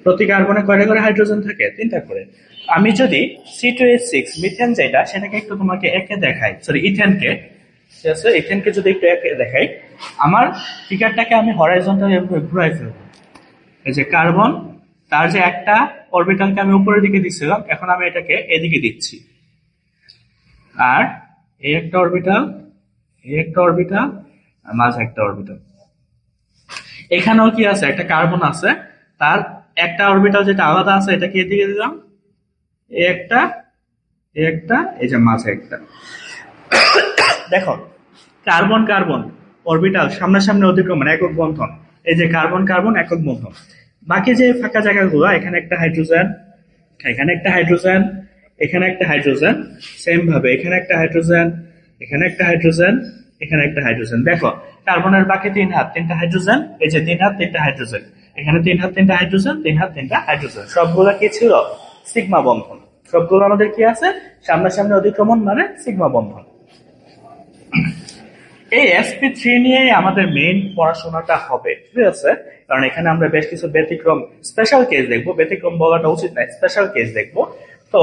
প্রতি কার্বনে কয়টা করে হাইড্রোজেন থাকে, তিনটা করে। আমি যদি C2H6 মিথেন যেটা, সেটাকে একটু তোমাকে একে দেখাই, সরি ইথেনকে, ঠিক আছে, ইথেনকে যদি একটু একে দেখাই, আমার ফিগারটাকে আমি হরাইজন্টালি এভাবে ঘুরাই ফেলবো। এই যে কার্বন, তার যে একটা অরবিটালকে আমি উপরের দিকে দিচ্ছিলাম, এখন আমি এটাকে এদিকে দিচ্ছি, আর এই একটা অরবিটাল, এই একটা অরবিটাল, আর মাঝে একটা অরবিটাল। এখানেও কি আছে, একটা কার্বন আছে, তার একটা অরবিটাল যেটা আলাদা আছে এটাকে এদিকে দিলাম, এই একটা, এই একটা, এই যে মাঝে একটা। দেখো কার্বন কার্বন অরবিটাল সামনাসামনি অতিক্রমণ, একক বন্ধন। এই যে কার্বন কার্বন একক বন্ধন। বাকি যে ফাঁকা জায়গাগুলো, এখানে একটা হাইড্রোজেন, এখানে একটা হাইড্রোজেন, এখানে একটা হাইড্রোজেন, সেম ভাবে এখানে একটা হাইড্রোজেন, এখানে একটা হাইড্রোজেন, এখানে একটা হাইড্রোজেন। দেখো কার্বনের বাকি তিন হাত তিনটা হাইড্রোজেন, এই যে তিন হাত তিনটা হাইড্রোজেন, এখানে তিন হাত তিনটা হাইড্রোজেন, তিন হাত তিনটা হাইড্রোজেন। সবগুলো কি ছিল, সিগমা বন্ধন। সবগুলো আমাদের কি আছে, সামনাসামনি অতিক্রমণ মানে সিগমা বন্ধন। এই sp3 নিয়েই আমাদের মেইন পড়াশোনাটা হবে, ঠিক আছে। কারণ এখানে আমরা বেশ কিছু ব্যতিক্রম, স্পেশাল কেস দেখবো, ব্যতিক্রম বলাটা উচিত নয়, স্পেশাল কেস দেখবো। তো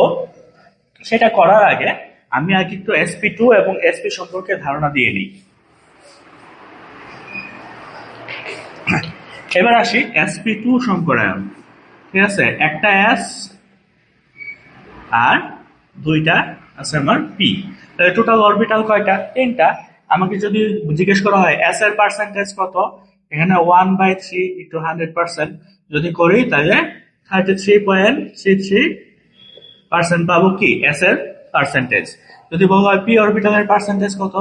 সেটা করার আগে আমি আগে একটু sp2 এবং sp সম্পর্কে ধারণা দিয়ে নিই। এবার আসি sp2 সংকরায়ন, ঠিক আছে। একটা s আর দুইটা আছে আমার পি, তাহলে টোটাল অরবিটাল কয়টা, তিনটা। আমাকে যদি জিজ্ঞেস করা হয় এস এর পার্সেন্টেজ কত, এখানে 1/3 ইন্টু 100% যদি করি, তাহলে 33.33 পার্সেন্ট পাবো কি এস এর পার্সেন্টেজ। যদি বলা হয় পি অরবিটালের পার্সেন্টেজ কত,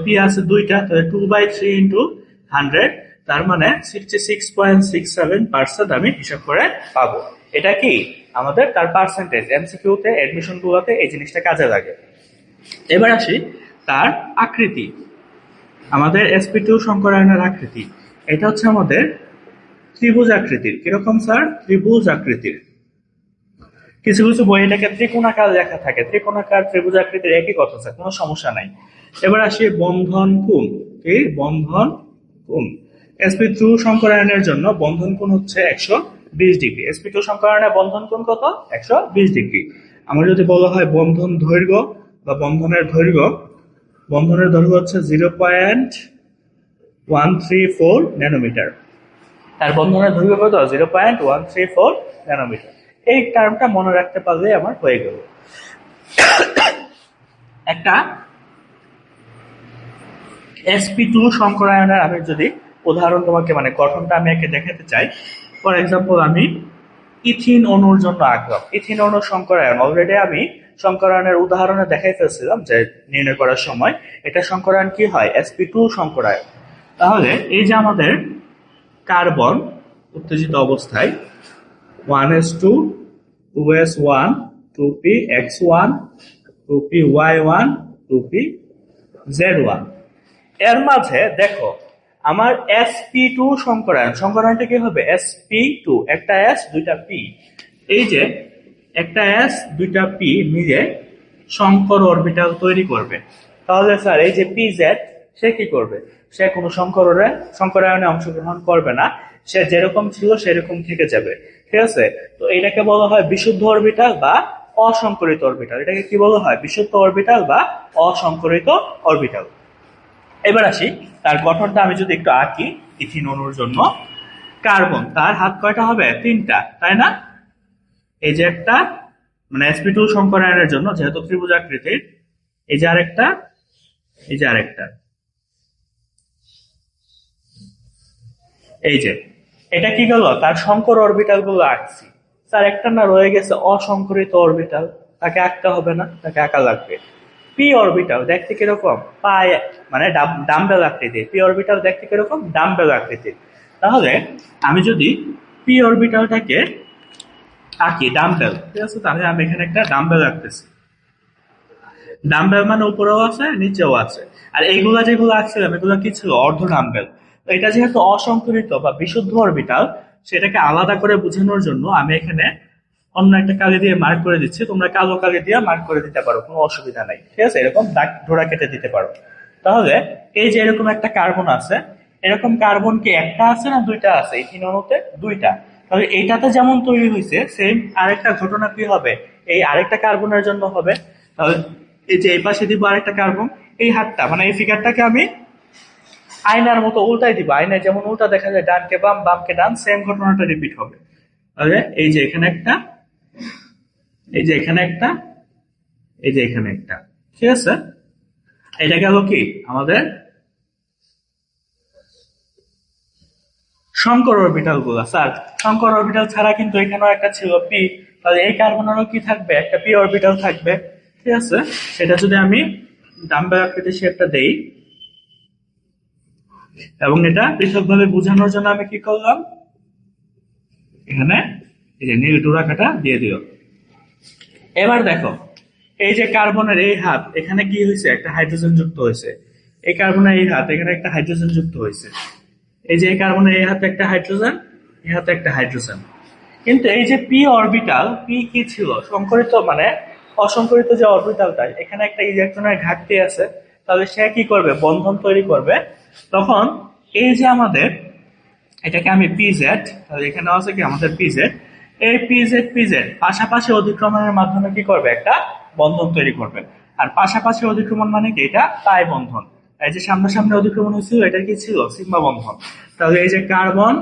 পি আছে দুইটা, তাহলে 2/3 ইন্টু 100, তার মানে 66.67% আমি হিসাব করে পাবো। এটা কি আমাদের তার পার্সেন্টেজ। এমসিকিউ তে এডমিশন গুলোতে এই জিনিসটা কাজে লাগে। এবার আসি তার আকৃতি, আমাদের sp2 সংকরায়নের আকৃতি। এটা হচ্ছে আমাদের ত্রিভুজ আকৃতির। কিরকম স্যার? ত্রিভুজ আকৃতির। কিছু কিছু বই এটাকে ত্রিকোণাকার লেখা থাকে, ত্রিকোণাকার ত্রিভুজ আকৃতির একই কথা স্যার, কোনো সমস্যা নাই। এবার আসি বন্ধন কোণ। কি বন্ধন কোণ? sp2 সংকরায়নের জন্য বন্ধন কোণ হচ্ছে 120 ডিগ্রি। sp2 সংকরায়নের বন্ধন কোণ কত? 120 ডিগ্রি। আমার যদি বলা হয় বন্ধন দৈর্ঘ্য বা বন্ধনের দৈর্ঘ্য, বন্ধনের দৈর্ঘ্য হচ্ছে 0.134 ন্যানোমিটার। তার বন্ধনের দৈর্ঘ্য কত? 0.134 ন্যানোমিটার। এই টার্মটা মনে রাখতে পারলে আমার হয়ে গেল। একটা sp2 সংকরায়নের আমি যদি উদাহরণ তোমাকে মানে গঠনটা আমি একে দেখাতে চাই। ফর এক্সাম্পল আমি ইথিন অণুর জন্য আঁকলাম। ইথিন অণুর সংকরায়ন অলরেডি আমি সংকরায়নের উদাহরণে দেখাই ফেলছিলাম যে নির্ণয় করার সময়। এটা সংকরায়ন কি হয়? sp2 সংকরায়ন। তাহলে এই যে আমাদের কার্বন উত্তেজিত অবস্থায় 1s2 2s1 2px1 2py1 2pz1, এর মাঝে দেখো আমার sp2 সংকরায়ন। সংকরায়নটা কি হবে? sp2, একটা s দুইটা p। এই যে একটা s দুইটা p মিলে সংকর অরবিটাল তৈরি করবে। তাহলে স্যার এই যে pz সে কি করবে? সে কোনো সংকরায়নে অংশগ্রহণ করবে না, সে যেরকম ছিল সেরকম থেকে যাবে। ঠিক আছে? তো এটাকে বলা হয় বিশুদ্ধ অরবিটাল বা অসংকরিত অরবিটাল। এটাকে কি বলা হয়? বিশুদ্ধ অরবিটাল বা অসংকরিত অরবিটাল। এবার আসি তার গঠনটা আমি যদি একটু আঁকি। ইথিন অণুর জন্য কার্বন, তার হাত কয়টা হবে? 3টা, তাই না? এই যে একটা, মানে sp2 সংকরায়নের জন্য যেহেতু ত্রিভুজ আকৃতির, এই যে আরেকটা, এই যে আরেকটা, এই যে এটা কি গেল? তার সংকর অরবিটাল গুলো আঁকছি। স্যার একটা না রয়ে গেছে অসংকরিত অরবিটাল, তাকে আঁকতে হবে না? তাকে আঁকা লাগবে। পি অরবিটাল দেখতে কিরকম? পায় মানে ডাম্বেল আকৃতির। পি অরবিটাল দেখতে কিরকম? ডাম্বেল আকৃতির। তাহলে আমি যদি পি অরবিটালটাকে আঁকি ডাম্বেল, ঠিক আছে, তাহলে আমি এখানে একটা ডাম্বেল আঁকতেছি। ডাম্বেল মানে উপরেও আছে নিচেও আছে। আর এইগুলা যেগুলো আঁকছিলাম এগুলো কি ছিল? অর্ধ ডাম্বেল। তো এটা যেহেতু অসংকরিত বা বিশুদ্ধ অরবিটাল, সেটাকে আলাদা করে বোঝানোর জন্য আমি এখানে অন্য একটা কালি দিয়ে মার্ক করে দিচ্ছি। তোমরা কালো কালি দিয়ে মার্ক করে দিতে পারো, কোনো অসুবিধা নাই। ঠিক আছে? এরকম দাগ ধরা কেটে দিতে পারো। তাহলে এই যে এরকম একটা কার্বন আছে, এরকম কার্বন কি একটা আছে না দুইটা আছে? ইথিন অণুতে দুইটা। তাহলে এইটাতে যেমন তৈরি হয়েছে সেম আরেকটা ঘটনা কি হবে? এই আরেকটা কার্বনের জন্য হবে। তাহলে এই যে এই পাশে দিব আরেকটা কার্বন, এই হাতটা মানে এই ফিগারটাকে আমি আয়নার মতো উল্টাই দিব। আয়নায় যেমন উল্টা দেখা যায়, ডানকে বাম বামকে ডান, সেম ঘটনাটা রিপিট হবে। তাহলে এই যে এখানে একটা, এই যে এখানে একটা, এই যে এখানে একটা। ঠিক আছে? এটা গেল কি আমাদের সংকর অরবিটাল গুলা। স্যার সংকর অরবিটাল ছাড়া কিন্তু এখানেও একটা ছিল পি, তাহলে এই কার্বনেরও কি থাকবে? একটা পি অরবিটাল থাকবে। ঠিক আছে? সেটা যদি আমি ডাম্বেল আকৃতির শেপটা দেই এবং এটা পৃথকভাবে বোঝানোর জন্য আমি কি করলাম, এখানে এই যে নীল ডোরাকাটা দিয়ে দিও। এবার দেখো এই যে কার্বনের এই হাত, এখানে কি হয়েছে? একটা হাইড্রোজেন যুক্ত হয়েছে। এই কার্বনের এই হাত, এখানে একটা হাইড্রোজেন যুক্ত হয়েছে। এই যে এই কার্বনের এই হাতে একটা হাইড্রোজেন, এই হাতে একটা হাইড্রোজেন। কিন্তু এই যে পি অরবিটাল, পি কি ছিল? সংকরিত মানে অসংকরিত যে অরবিটালটা, এখানে একটা ইলেকট্রনের ঘাটতি আছে। তাহলে সে কি করবে? বন্ধন তৈরি করবে। তখন এই যে আমাদের, এটাকে আমি পিজেড, তাহলে এখানে আছে কি আমাদের পিজেড, এই পিজেড পাশাপাশি অধিক্রমণের মাধ্যমে কি করবে? একটা বন্ধন তৈরি করবে। আর পাশাপাশি অধিক্রমণ মানে কি? এটা পাই বন্ধন। এই যে সামনাসামনি অধিক্রমণ হয়েছিল, এটা কি ছিল? সিগমা বন্ধন। তাহলে এই যে কার্বন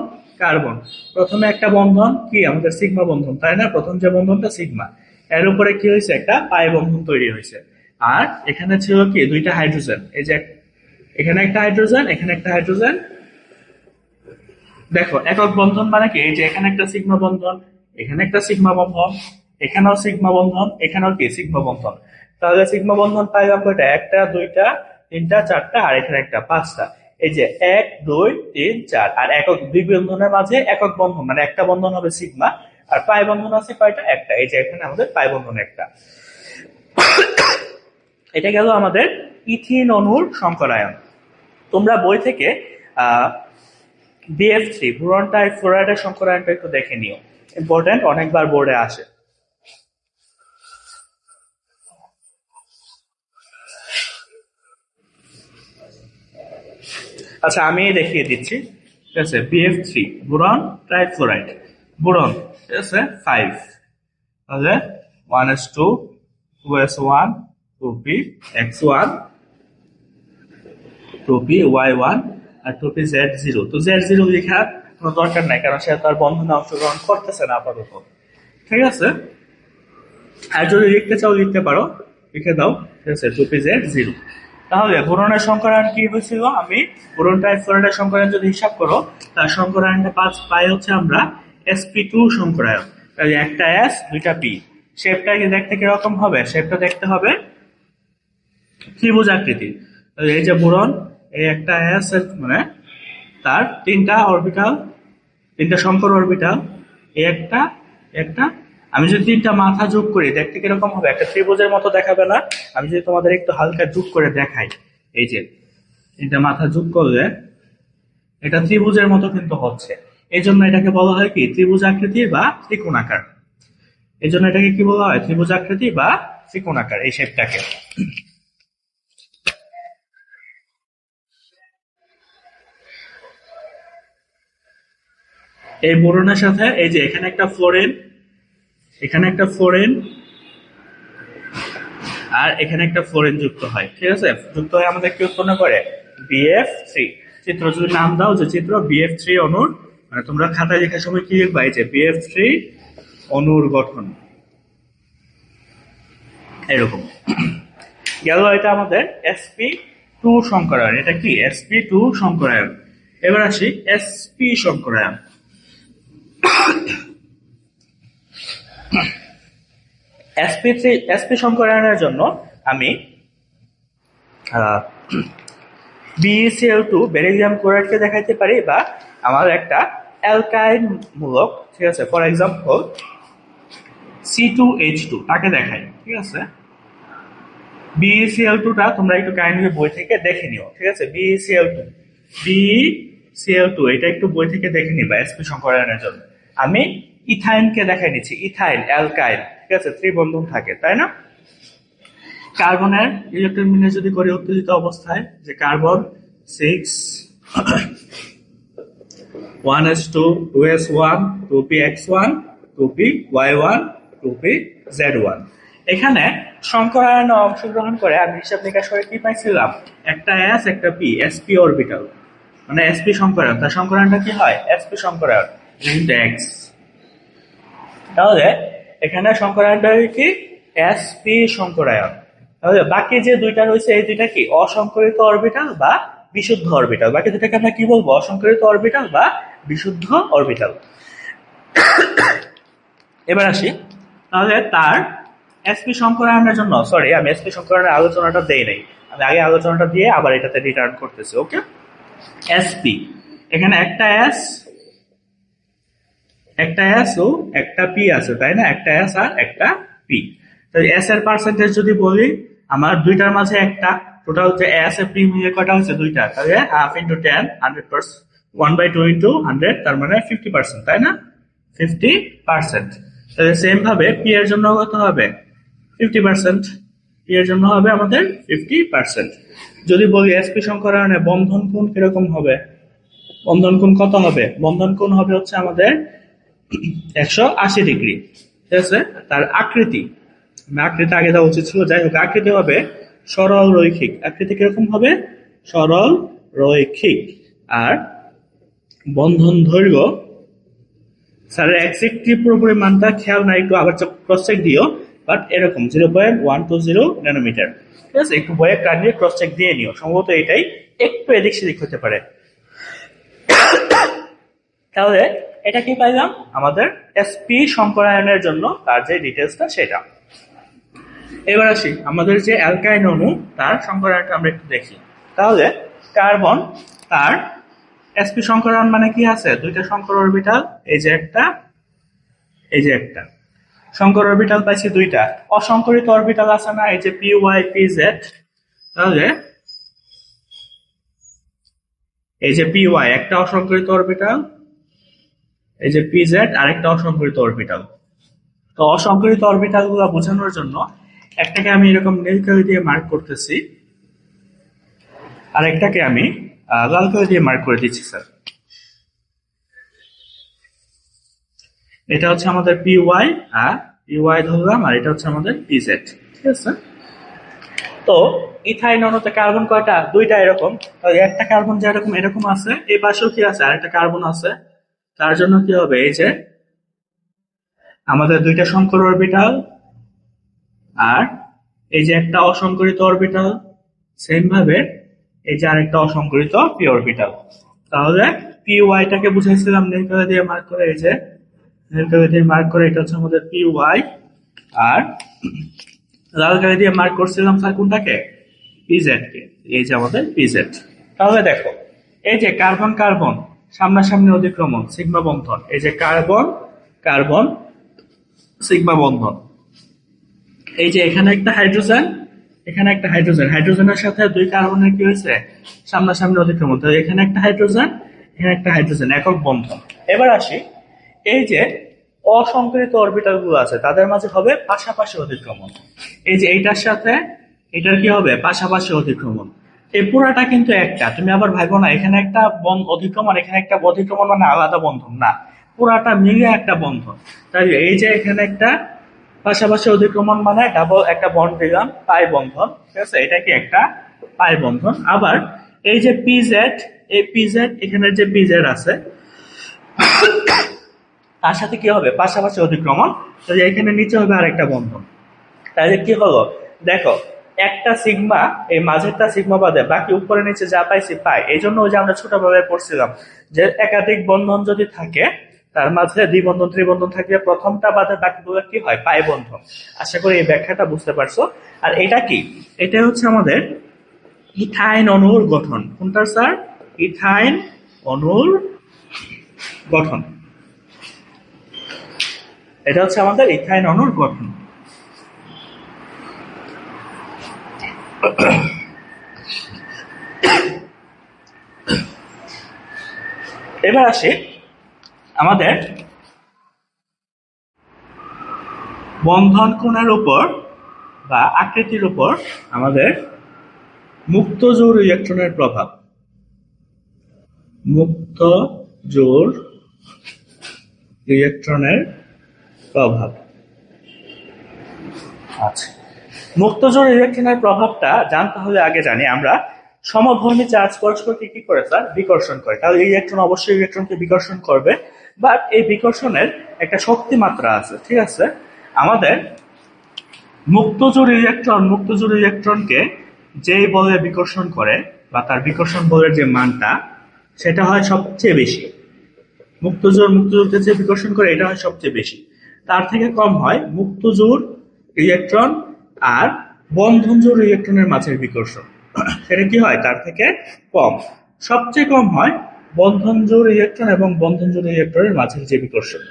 কার্বন, প্রথমে একটা বন্ধন কি আমাদের সিগমা বন্ধন, তাই না? প্রথম যে বন্ধনটা সিগমা, এর উপরে কি হয়েছে? একটা পাই বন্ধন তৈরি হয়েছে। আর এখানে ছিল কি? দুইটা হাইড্রোজেন। এই যে এখানে একটা হাইড্রোজেন, এখানে একটা হাইড্রোজেন। দেখো একক বন্ধন মানে কি? এই যে এখানে একটা সিগমা বন্ধন, এখানে একটা সিগমা বন্ধন, এখানেও সিগমা বন্ধন, এখানেও কি সিগমা বন্ধন। তাহলে সিগমা বন্ধন পাইলাম কয়টা? একটা, দুইটা, তিনটা, চারটা, আর এখানে একটা, পাঁচটা। এই যে 1 2 3 4, আর একক দুই বন্ধনের মাঝে একক বন্ধন মানে একটা বন্ধন হবে সিগমা, আর পাই বন্ধন আছে কয়টা? একটা। এই যে এখানে আমাদের পাই বন্ধন একটা। এটা গেল আমাদের ইথিন অণুর সংকরায়ন। তোমরা বই থেকে BF3 বোরন ট্রাইফ্লোরাইডের সংকরায়নটা একটু দেখে নিও, ইম্পর্টেন্ট, অনেকবার বোর্ডে আসে। আচ্ছা আমি দেখিয়ে দিচ্ছি, ঠিক আছে। BF3 বোরন ট্রাইফ্লোরাইড, বোরন, ঠিক আছে 5, তাহলে 1s2 2s1 2px1 2py1 আর 2pz0। তো z0 লেখার কোনো দরকার নাই, কারণ সে তার বন্ধনে অংশগ্রহণ করতেছে না আপাতত, ঠিক আছে। আর যদি লিখতে চাও লিখতে পারো, লিখে দাও, ঠিক আছে 2pz0। তাহলে বোরনের সংকরায়ন কি হয়েছিল? আমি বোরন ট্রাইফ্লোরাইডের সংকরায়ন যদি হিসাব করো, তার সংকরায়নটা পাই হচ্ছে আমরা sp2 সংকরায়ন। তাহলে একটা s দুইটা p। শেপটা কি দেখতে কিরকম হবে? শেপটা দেখতে হবে ত্রিভুজ আকৃতির। তাহলে এই যে বোরন, এই একটা s এর মানে তার তিনটা অরবিটাল, তিনটা সংকর অরবিটাল, এই একটা একটা। আমি যদি তিনটা মাথা যোগ করি দেখতে কিরকম হবে? একটা ত্রিভুজের মতো দেখাবে না? আমি যদি তোমাদের একটু হালকা যোগ করে দেখাই, এই যে তিনটা মাথা যোগ করলে এটা ত্রিভুজের মতো কিন্তু হচ্ছে। এই জন্য এটাকে বলা হয় কি? ত্রিভুজ আকৃতি বা ত্রিকোণাকার। এই জন্য এটাকে কি বলা হয়? ত্রিভুজ আকৃতি বা ত্রিকোণাকার, এই শেপটাকে। এই বোরনের সাথে এই যে এখানে একটা ফ্লোরিন, এখানে একটা ফ্লোরিন, আর এখানে একটা ফ্লোরিন যুক্ত হয়, ঠিক আছে। যুক্ত হয়ে আমাদের কি উৎপন্ন করে? BF3 চিত্র। যদি নাম দাও যে চিত্র BF3 অণুর, মানে তোমরা খাতায় লেখার সময় কি লিখবা? এই যে BF3 অণুর গঠন, এরকম গেল। এটা আমাদের sp2 সংকরায়ন। এটা কি? sp2 সংকরায়ন। এবার আসি sp সংকরায়ন। sp সংকরায়নের জন্য আমি BeCl2 বেরিলিয়াম ক্লোরাইডকে দেখাইতে পারি, বা আমার একটা অ্যালকাইন মূলক, ঠিক আছে, ফর এক্সাম্পল C2H2 তাকে দেখাই, ঠিক আছে। BeCl2 টা তোমরা একটু কাইন্ডলি বই থেকে দেখে নিও, ঠিক আছে। BeCl2 এটা একটু বই থেকে দেখে নিবা sp সংকরায়নের জন্য। আমি ইথাইনকে দেখাই নিচ্ছি, ইথাইল অ্যালকাইল, ঠিক আছে, ত্রিবন্ধন থাকে, তাই না? কার্বনের ইলেকট্রন বিন্যাস যদি করি উত্তেজিত অবস্থায়, যে carbon 6 1s2 2s1 2px1 2py1 2pz1। এখানে সংকরায়নে অংশগ্রহণ করে আমি হিসাব নিকাশ করে কি পাইছিলাম? একটা s একটা p, sp অরবিটাল, মানে sp সংকরায়ন। তার সংকরায়নটা কি হয়? sp সংকরায়ন ইনটু x। তাহলে এখানে সংকরায়নটা কি? sp সংকরায়ন। তাহলে বাকি যে দুইটা রয়েছে, এই দুইটা কি? অসংকরিত অরবিটাল বা বিশুদ্ধ অরবিটাল। বাকি দুটাকে আমরা কি বলবো? অসংকরিত অরবিটাল বা বিশুদ্ধ অরবিটাল। এবার আসি, তাহলে তার sp সংকরায়নের জন্য, সরি আমি sp সংকরায়নের আলোচনাটা দেই নাই, আমি আগে আলোচনাটা দিয়ে আবার এটাতে রিটার্ন করতেছি। ওকে, sp এখানে একটা s ও একটা p আছে, তাই না? একটা s আর একটা p। তাহলে s এর পার্সেন্টেজ যদি বলি, আমার দুইটার মাঝে একটা, টোটাল হচ্ছে s এর p মিলিয়ে কয়টা হচ্ছে? দুইটা। তাহলে হাফ ইন্টু 10 100%, 1/2 ইন্টু 100, তার মানে 50%, তাই না? 50%। তাহলে সেম ভাবে p এর জন্য কত হবে? 50%। p এর জন্য হবে আমাদের 50%। যদি বলি sp সংকরায়নে বন্ধন কোণ কিরকম হবে? বন্ধন কোণ কত হবে? বন্ধন কোণ হবে হচ্ছে আমাদের 180 ডিগ্রি, ঠিক আছে। তার আকৃতি, আকৃতি আগে দেওয়া উচিত ছিল, যাই হোক, আকৃতি হবে সরল রৈখিক। আকৃতি কিরকম হবে? সরল রৈখিক। আর বন্ধন দৈর্ঘ্য, স্যারের এক্সাক্টলি পুরোপুরি মানটা খেয়াল না, একটু আবার ক্রস চেক দিও, বাট এরকম 0.120 ন্যানোমিটার, ঠিক আছে। একটু বইয়ে কাটিয়ে ক্রস চেক দিয়ে নিও, সম্ভবত এটাই একটু এদিক সেদিক হতে পারে। তাহলে এটা কি পাইলাম আমাদের sp সংকরায়নের জন্য তার যে ডিটেলসটা সেটা। এবার আসি আমাদের যে অ্যালকাইন অণু তার সংকরায়নটা আমরা একটু দেখি। তাহলে কার্বন তার sp সংকরায়ন মানে কি আছে, দুইটা সংকর অরবিটাল, এই যে একটা এই যে একটা সংকর অরবিটাল পাইছি দুইটা। অসংকরিত অরবিটাল আছে না, এই যে py pz, তাহলে এই যে py একটা অসংকরিত অরবিটাল, এই যে pz আরেকটা অসংকরিত অরবিটাল। তো অসংকরিত অরবিটাল গুলো বোঝানোর জন্য একটাকে আমি এরকম নীল কালি দিয়ে মার্ক করতেছি, আর একটাকে আমি লাল কালি দিয়ে মার্ক করে দিচ্ছি স্যার। এটা হচ্ছে আমাদের py আর py ধরলাম, আর এটা হচ্ছে আমাদের pz, ঠিক আছে। তো ইথাইন অণুতে কার্বন কয়টা, দুইটা এরকম। একটা কার্বন যে এরকম এরকম আছে, এই পাশেও কি আছে আরেকটা কার্বন আছে, তার জন্য কি হবে, এই যে আমাদের দুইটা সংকর অরবিটাল আর এই যে একটা অসংকরিত অরবিটাল, সেম ভাবে এই যে আরেকটা অসংকরিত পি অরবিটাল। তাহলে পি ওয়াইটাকে বুঝাইছিলাম নীল কালি দিয়ে মার্ক করে, এই যে নীল কালি দিয়ে মার্ক করে, এটা হচ্ছে আমাদের পি ওয়াই, আর লাল কালি দিয়ে মার্ক করছিলাম স্যার কোনটাকে, পিজেড কে, এই যে আমাদের পিজেড। তাহলে দেখো এই যে কার্বন কার্বন সামনাসামনি অতিক্রমণ সিগমা বন্ধন, এই যে কার্বন কার্বন সিগমা বন্ধন, এই যে এখানে একটা হাইড্রোজেন এখানে একটা হাইড্রোজেন, হাইড্রোজেনের সাথে দুই কার্বনের কি হয়েছে সামনাসামনি অতিক্রমণ, তো এখানে একটা হাইড্রোজেন এখানে একটা হাইড্রোজেন, একক বন্ধন। এবার আসি এই যে অসংকরিত অরবিটাল গুলো আছে তাদের মাঝে হবে পাশাপাশি অতিক্রমণ, এই যে এইটার সাথে এটার কি হবে পাশাপাশি অতিক্রমণ। এই পুরাটা কিন্তু একটা, তুমি আবার ভাবো না এখানে একটা অতিক্রমণ এখানে একটা অতিক্রমণ মানে আলাদা বন্ধন না, পুরাটা মিলে একটা বন্ধন। তাই এই যে এখানে একটা পাশাপাশি অতিক্রমণ মানে ডাবল একটা বন্ড দিলাম, পাই বন্ধন, ঠিক আছে, এটা কি একটা পাই বন্ধন। আবার এই যে পিজেড, এই পিজেড এখানের যে পিজেড আছে তার সাথে কি হবে পাশাপাশি অতিক্রমণ, তো এখানে নিচে হবে আরেকটা বন্ধন। তাহলে কি হলো দেখো, একটা সিগমা এই মাঝেরটা সিগমা বাদে বাকি উপরে নিচে যা পাইছি পাই। এই জন্য ওই যে আমরা ছোটবেলায় পড়ছিলাম যে একাধিক বন্ধন যদি থাকে তার মাঝে দ্বিবন্ধন ত্রিবন্ধন থাকলে প্রথমটা বাদে বাকিগুলো কি হয় পাই বন্ধন। আশা করি এই ব্যাখ্যাটা বুঝতে পারছো। আর এটা কি, এটা হচ্ছে আমাদের ইথাইন অণুর গঠন। কোনটা স্যার, ইথাইন অণুর গঠন, এটা হচ্ছে আমাদের ইথাইন অণুর গঠন। এবার আসি আমাদের বন্ধন কোণের উপর বা আকৃতির উপর আমাদের মুক্ত জোড় ইলেকট্রনের প্রভাব। মুক্ত জোড় ইলেকট্রনের প্রভাব, আচ্ছা মুক্ত জোড় ইলেকট্রনের প্রভাবটা জানতে হলে আগে জানি আমরা সমধর্মী চার্জ পরস্পরকে কি করে স্যার বিকর্ষণ করে। তাহলে ইলেকট্রন অবশ্যই ইলেকট্রনকে বিকর্ষণ করবে, বাট এই বিকর্ষণের একটা শক্তি মাত্রা আছে, ঠিক আছে। আমাদের মুক্ত জোড় ইলেকট্রনকে যেই বলে বিকর্ষণ করে বা তার বিকর্ষণ বলের যে মানটা সেটা হয় সবচেয়ে বেশি। মুক্ত জোড়কে যে বিকর্ষণ করে এটা হয় সবচেয়ে বেশি, তার থেকে কম হয় মুক্ত জোড় ইলেকট্রন আর বন্ধন জোড় ইলেকট্রনের মাঝের বিকর্ষণ, সেটা কি হয় তার থেকে কম। সবচেয়ে কম হয় বন্ধন জোড় ইলেকট্রন এবং বন্ধন জোড় ইলেকট্রনের মাঝের যে বিকর্ষণ,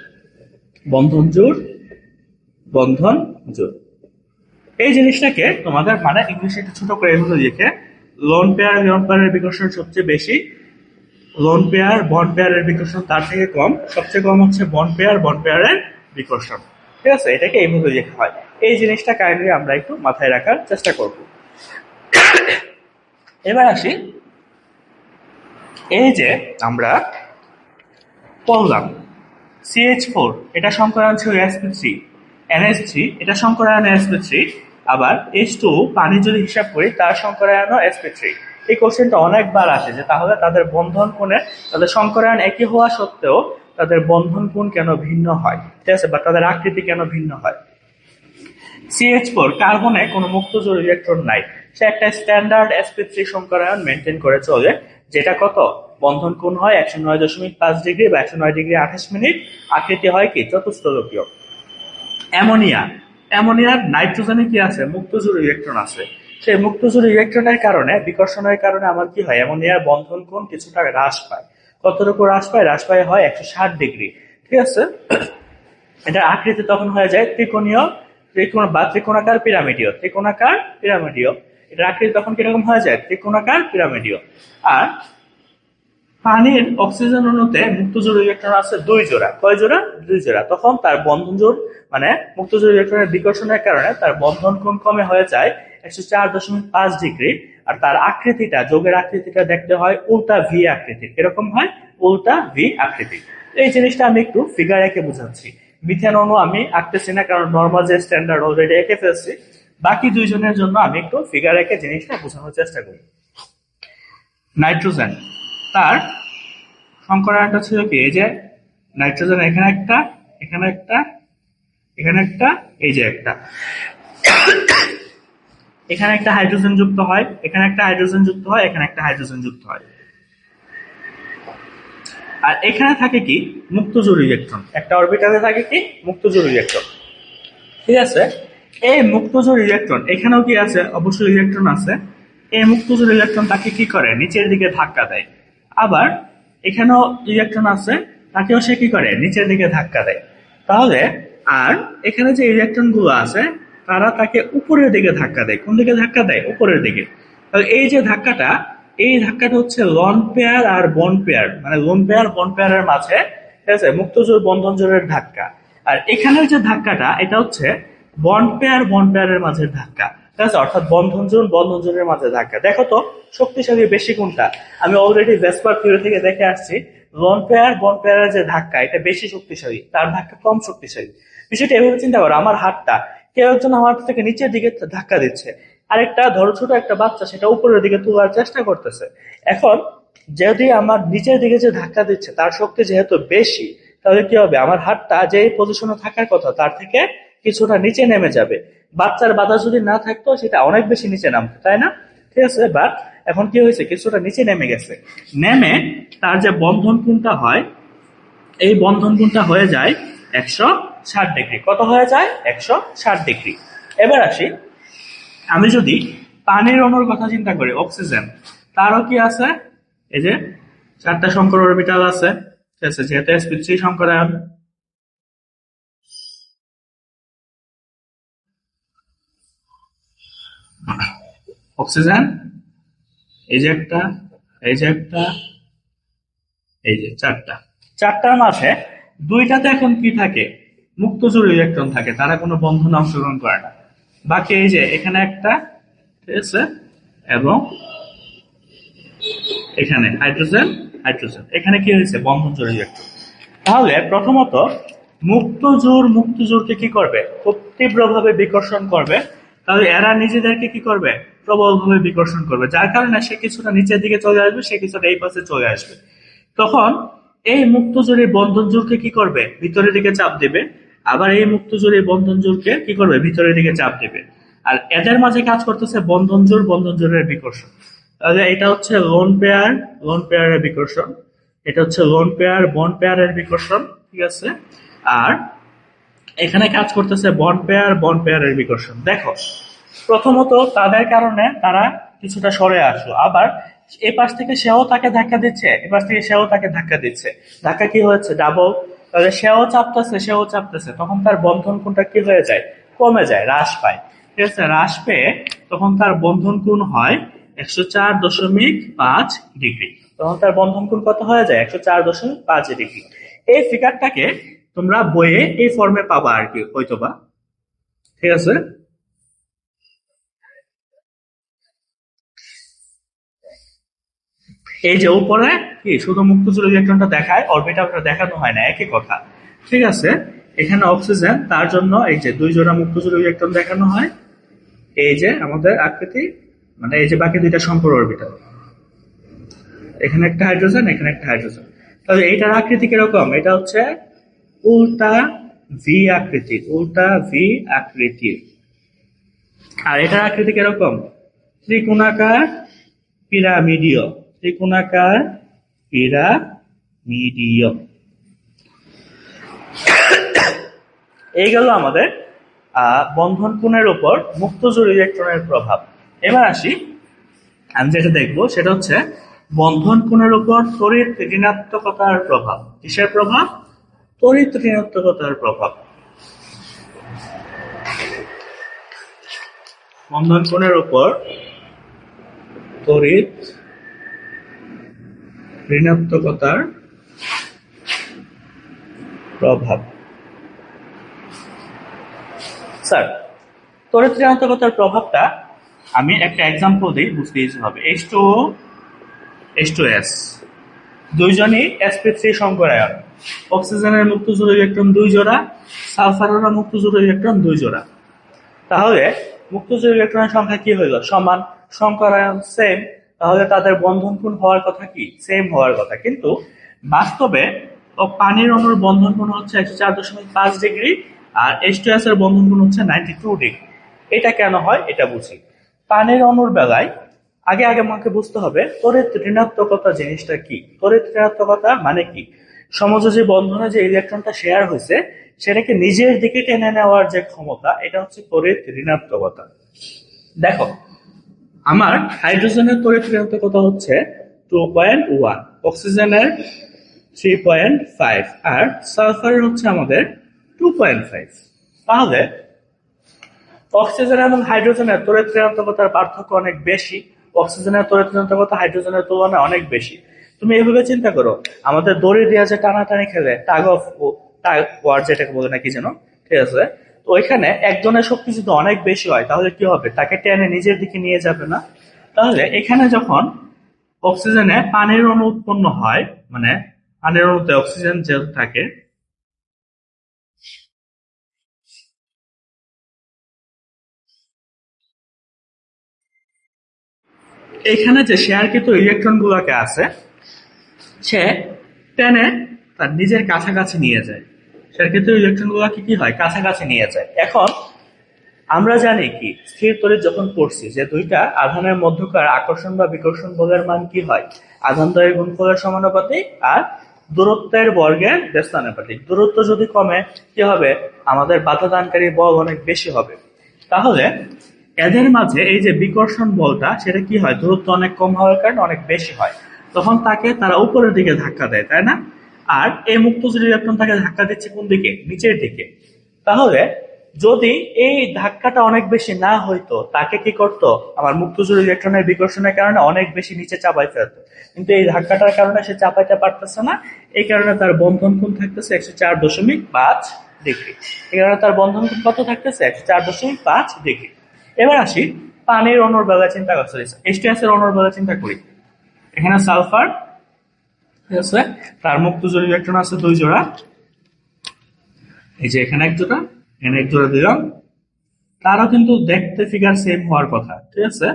বন্ধন জোড় এই জিনিসটাকে তোমাদের মানে ইংলিশে একটু ছোট করে এগুলো লিখে, লোন পেয়ারের বিকর্ষণ সবচেয়ে বেশি, লোন পেয়ার বন্ড পেয়ারের বিকর্ষণ তার থেকে কম, সবচেয়ে কম হচ্ছে বন্ড পেয়ারের বিকর্ষণ, ঠিক আছে। এটাকে এইভাবে লেখা হয়। এই জিনিসটা কাইন্ডলি আমরা একটু মাথায় রাখার চেষ্টা করব। এবার আসি এই যে আমরা পড়লাম CH4 এটা সংকরায়ন ছিল sp3, NH3 এটা সংকরায়ন sp3, আবার H2 পানি যদি হিসাব করি তার সংকরায়ন sp3। এই কোশ্চেনটা অনেকবার আসে যে তাহলে তাদের বন্ধন কোণে তাদের সংকরায়ন একই হওয়া সত্ত্বেও তাদের বন্ধন কোণ কেন ভিন্ন হয়, ঠিক আছে, বা তাদের আকৃতি কেন ভিন্ন হয়। CH4 কার্বনে কোনো মুক্ত জোড় ইলেকট্রন নাই, সে একটা স্ট্যান্ডার্ড sp3 সংকরায়ন মেনটেন করে চলে, যেটা কত বন্ধন কোণ হয় 109.5 ডিগ্রি বা 109 ডিগ্রি 28 মিনিট। আকৃতি হয় কি চতুষ্ফলকীয়। অ্যামোনিয়া, অ্যামোনিয়ার নাইট্রোজেনে কি আছে মুক্তজোড় ইলেকট্রন আছে। সেই মুক্তজোড় ইলেকট্রনের কারণে বিকর্ষণের কারণে আমার কি হয় অ্যামোনিয়ার বন্ধন কোণ কিছুটা হ্রাস পায়। কতটুকু হ্রাস পায়? হ্রাস পায় হয় 160 ডিগ্রি। ঠিক আছে, এটার আকৃতি তখন হয়ে যায় ত্রিকোণীয়, ত্রিকোণ বা ত্রিকোণাকার পিরামিডীয়, ত্রিকোণাকার পিরামিডীয়। এটার আকৃতি তখন কিরকম হয়ে যায়? ত্রিকোণাকার পিরামিডীয়। আর পানির অক্সিজেন অণুতে মুক্তজোড় ইলেকট্রন আছে 2 জোড়া। কয় জোড়া? 2 জোড়া। তখন তার বন্ধন জোড় মানে মুক্তজোড় ইলেকট্রনের বিকর্ষণের কারণে তার বন্ধন কোণ কমে হয়ে যায় 104.5 ডিগ্রি। আর তার আকৃতিটা, যোগের আকৃতিটা দেখতে হয় উল্টা ভি আকৃতির। এরকম হয় উল্টা ভি আকৃতি। এই জিনিসটা আমি একটু ফিগার এঁকে বুঝাচ্ছি। মিথেন অণু আমি আঁকতেছি না, কারণ নর্মাল যে স্ট্যান্ডার্ড অলরেডি এঁকে ফেলছি। বাকি দুইজনের জন্য আমি একটু ফিগার এঁকে জিনিসটা বোঝানোর চেষ্টা করি। নাইট্রোজেন, তার সংকরায়নটা ছিল কি? এই যে নাইট্রোজেন এখানে একটা, এখানে একটা, এখানে একটা, এই যে একটা, এখানে একটা হাইড্রোজেন যুক্ত হয়, এখানে একটা হাইড্রোজেন যুক্ত হয়, এখানে একটা হাইড্রোজেন যুক্ত হয়। আর এখানে থাকে কি মুক্তজোড় ইলেকট্রন। একটা অরবিটালে থাকে কি মুক্তজোড় ইলেকট্রন। ঠিক আছে, এই মুক্তজোড় ইলেকট্রন এখানেও কি আছে? অবশ্যই ইলেকট্রন আছে। এই মুক্তজোড় ইলেকট্রন তাকে কি করে? নিচের দিকে ধাক্কা দেয়। আবার এখানেও ইলেকট্রন আছে, তাকেও সে কি করে? নিচের দিকে ধাক্কা দেয়। তাহলে আর এখানে যে ইলেকট্রন গুলো আছে তারা তাকে উপরের দিকে ধাক্কা দেয়। কোন দিকে ধাক্কা দেয়? উপরের দিকে। তাহলে এই যে ধাক্কাটা, এই ধাক্কাটা হচ্ছে লন পেয়ার আর বন্ড পেয়ার, মানে লোন পেয়ার বন্ড পেয়ারের মাঝে, ঠিক আছে, মুক্তজোড় বন্ধন জোড়ের ধাক্কা। আর এখানের যে ধাক্কাটা, এটা হচ্ছে বন্ড পেয়ারের মাঝের ধাক্কা। ঠিক আছে, অর্থাৎ বন্ধন জোড়ের মাঝে ধাক্কা। দেখো তো শক্তিশালী বেশি কোনটা? আমি অলরেডি ভেসপার থিওরি থেকে দেখে আসছি লোন পেয়ার বন্ড পেয়ারের যে ধাক্কা, এটা বেশি শক্তিশালী, তার ধাক্কা কম শক্তিশালী। বিষয়টা এভাবে চিন্তা করো, আমার হাতটা কেউ একজন আমার হাত থেকে নিচের দিকে ধাক্কা দিচ্ছে, আরেকটা ধরো ছোট একটা বাচ্চা সেটা উপরের দিকে তোলার চেষ্টা করতেছে। এখন যদি আমার নিচের দিকে যে ধাক্কা দিচ্ছে তার শক্তি যেহেতু বেশি, তাহলে কি হবে? আমার হাতটা যে পজিশনে থাকার কথা তার থেকে কিছুটা নিচে নেমে যাবে। বাচ্চার বাধা যদি না থাকতো সেটা অনেক বেশি নিচে নামতো, তাই না? ঠিক আছে, বাট এখন কি হয়েছে? কিছুটা নিচে নেমে গেছে। নেমে তার যে বন্ধন কোণটা হয়, এই বন্ধন কোণটা হয়ে যায় 160 ডিগ্রি। কত হয়ে যায়? 160 ডিগ্রি। এবার আসি, আমি যদি পানির অণুর কথা চিন্তা করি, অক্সিজেন, তারও কি আছে? এই যে 4টা সংকর অরবিটাল আছে। ঠিক আছে, যেহেতু sp3 সংকরায়ন। অক্সিজেন এই যে একটা, এই যে একটা, এই যে 4টা, 4টার মাঝে 2টাতে এখন কি থাকে? মুক্তজোড় ইলেকট্রন থাকে, তারা কোনো বন্ধনে অংশগ্রহণ করে না। বাকি এই যে এখানে একটা, ঠিক আছে, এবং এখানে হাইড্রোজেন, হাইড্রোজেন, এখানে কি হয়েছে? বন্ধন জোড় ইলেকট্রন। তাহলে প্রথমত মুক্তজোড়কে কি করবে? খুব তীব্রভাবে বিকর্ষণ করবে। তাহলে এরা নিজেদেরকে কি করবে? প্রবলভাবে বিকর্ষণ করবে, যার কারণে সে কিছুটা নিচের দিকে চলে আসবে, সে কিছুটা এই পাশে চলে আসবে। তখন এই মুক্তজোড়ী বন্ধন জোড়কে কি করবে? ভিতরের দিকে চাপ দেবে। আবার এই মুক্তজোড়ী বন্ধন জোড়কে কি করবে? ভিতরের দিকে চাপ দেবে। আর এদের মাঝে কাজ করতেছে বন্ধন জোড়ের বিকর্ষণ। তাহলে এটা হচ্ছে লোন পেয়ারের বিকর্ষণ, এটা হচ্ছে লোন পেয়ার বন্ড পেয়ারের বিকর্ষণ। ঠিক আছে, আর এখানে কাজ করতেছে বন্ড পেয়ারের বিকর্ষণ। দেখো, প্রথমত তাদের কারণে তারা কিছুটা সরে আসলো, আবার এ পাশ থেকে সেও তাকে ধাক্কা দিচ্ছে, এ পাশ থেকে সেও তাকে ধাক্কা দিচ্ছে। ধাক্কা কি হচ্ছে? ডাবল। তাহলে সেও চাপতেছে, তখন তার বন্ধন কোণটা কি হয়ে যায়? কমে যায়, হ্রাস পায়। ঠিক আছে, হ্রাস পেয়ে তখন তার বন্ধন কোণ হয় 104.5 ডিগ্রি। তখন তার বন্ধন কোণ কত হয়ে যায়? 104.5 ডিগ্রি। এই ফিগারটাকে তোমরা বইয়ে এই ফর্মে পাবা আর কি, হয়তোবা। ঠিক আছে, এই যে উপরে কি শুধু মুক্তজোড় ইলেকট্রনটা দেখায়, অরবিটালটা দেখানো হয় না, একই কথা। ঠিক আছে, এখানে অক্সিজেন, তার জন্য এই যে 2 জোড়া মুক্তজোড় ইলেকট্রন দেখানো হয়। এই যে আমাদের আকৃতি, মানে এই যে বাকি 2টা সংকর অরবিটাল, এখানে একটা হাইড্রোজেন, এখানে একটা হাইড্রোজেন। তাহলে এইটার আকৃতি কিরকম? এটা হচ্ছে উল্টা ভি আকৃতি, উল্টা ভি আকৃতির। আর এটার আকৃতি কিরকম? ত্রিকোণাকার পিরামিডীয়, ত্রিকোণাকার পিরামিডীয়। এই গেল আমাদের বন্ধন কোণের উপর মুক্ত জোড় ইলেকট্রনের প্রভাব। এবার আসি, আমি যেটা দেখবো সেটা হচ্ছে বন্ধন কোণের উপর তড়িৎ ঋণাত্মকতার প্রভাব। কিসের প্রভাব? তড়িৎ ঋণাত্মকতার প্রভাব। বন্ধন কোণের উপর তড়িৎ ঋণাত্মকতার প্রভাব। স্যার, তড়িৎ ঋণাত্মকতার প্রভাবটা আমি একটা এক্সাম্পল দিই, বুঝতে ইজি হবে। H2O H2S দুইজনই sp3 সংকরায়ন। অক্সিজেনের মুক্ত জোড় ইলেকট্রন 2 জোড়া, সালফারেরও মুক্ত জোড় ইলেকট্রন 2 জোড়া। তাহলে মুক্ত জোড় ইলেকট্রনের সংখ্যা কি হইল? সমান। সংকরায়ন সেম, তাহলে তাদের বন্ধন কোণ হওয়ার কথা কি? সেম হওয়ার কথা। কিন্তু বাস্তবে পানির অণুর বন্ধন কোণ হচ্ছে 104.5 ডিগ্রি, আর H2S এর বন্ধন কোণ হচ্ছে 92 ডিগ্রি। এটা কেন হয় এটা বুঝি। পানির অণুর বেলায় আগে আমাকে বুঝতে হবে তড়িৎ ঋণাত্মকতা জিনিসটা কি। তড়িৎ ঋণাত্মকতা মানে কি? সমযোজী বন্ধনে যে ইলেকট্রনটা শেয়ার হয়েছে সেটাকে নিজের দিকে টেনে নেওয়ার যে ক্ষমতা, এটা হচ্ছে তড়িৎ ঋণাত্মকতা। দেখো, আমার হাইড্রোজেনের তড়িৎ ঋণাত্মকতা হচ্ছে 2.1, অক্সিজেনের 3.5, আর সালফারের হচ্ছে আমাদের 2.5। তাহলে অক্সিজেন এবং হাইড্রোজেনের তড়িৎ ঋণাত্মকতার পার্থক্য অনেক বেশি। অক্সিজেনের তড়িৎ ঋণাত্মকতা হাইড্রোজেনের তুলনায় অনেক বেশি। তুমি এভাবে চিন্তা করো, আমাদের দড়ি দিয়ে যে টানাটানি খেলে, টাগ অফ ওয়ার যেটাকে বলে নাকি যেন, ঠিক আছে? তো ওইখানে একজনের শক্তি যদি অনেক বেশি হয় তাহলে কি হবে? তাকে টেনে নিজের দিকে নিয়ে যাবে না? তাহলে এখানে যখন অক্সিজেনে পানির অণু উৎপন্ন হয়, মানে পানির অণুতে অক্সিজেন যে থাকে, এখানে যে শেয়ারকৃত ইলেকট্রন গুলাকে আছে সে টেনে তার নিজের কাছাকাছি নিয়ে যায়। শেয়ারকৃত ইলেকট্রন গুলাকে কি হয়? কাছাকাছি নিয়ে যায়। এখন আমরা জানি কি, স্থির তড়িৎ যখন পড়ছি যে দুইটা আধানের মধ্যকার আকর্ষণ বা বিকর্ষণ বলের মান কি হয়? আধান দ্বয়ের গুণফলের সমানুপাতিক আর দূরত্বের বর্গের ব্যস্তানুপাতিক। দূরত্ব যদি কমে কি হবে? আমাদের বাধাদানকারী বল অনেক বেশি হবে। তাহলে এদের মাঝে এই যে বিকর্ষণ বলটা, সেটা কি হয়? দূরত্ব অনেক কম হওয়ার কারণে অনেক বেশি হয়, তখন তারা উপরের দিকে ধাক্কা দেয়, তাই না? আর এই মুক্তজোড় ইলেকট্রন তাকে ধাক্কা দিচ্ছে কোন দিকে? নিচের দিকে। তাহলে যদি এই ধাক্কাটা অনেক বেশি না হইতো, তাকে কি করতো? আমার মুক্তজোড় ইলেকট্রনের বিকর্ষণের কারণে অনেক বেশি নিচে চাপাই ফেলতো। কিন্তু এই ধাক্কাটার কারণে সে চাপাইতে পারতেছে না, এই কারণে তার বন্ধন কোণ থাকতেছে 104.5 ডিগ্রি। এই কারণে তার বন্ধন কোণ কত থাকতেছে? 104.5 ডিগ্রি। এবার আসি পানির অণুর বেলায় চিন্তা করতে, H2S এর অণুর বেলায় চিন্তা করি। এখানে সালফার, ঠিক আছে, তার মুক্তজোড় ইলেকট্রন আছে 2 জোড়া। এই যে এখানে 1 জোড়া, এখানে 1 জোড়া দিলাম। তারও কিন্তু দেখতে ফিগার সেম হওয়ার কথা, ঠিক আছে?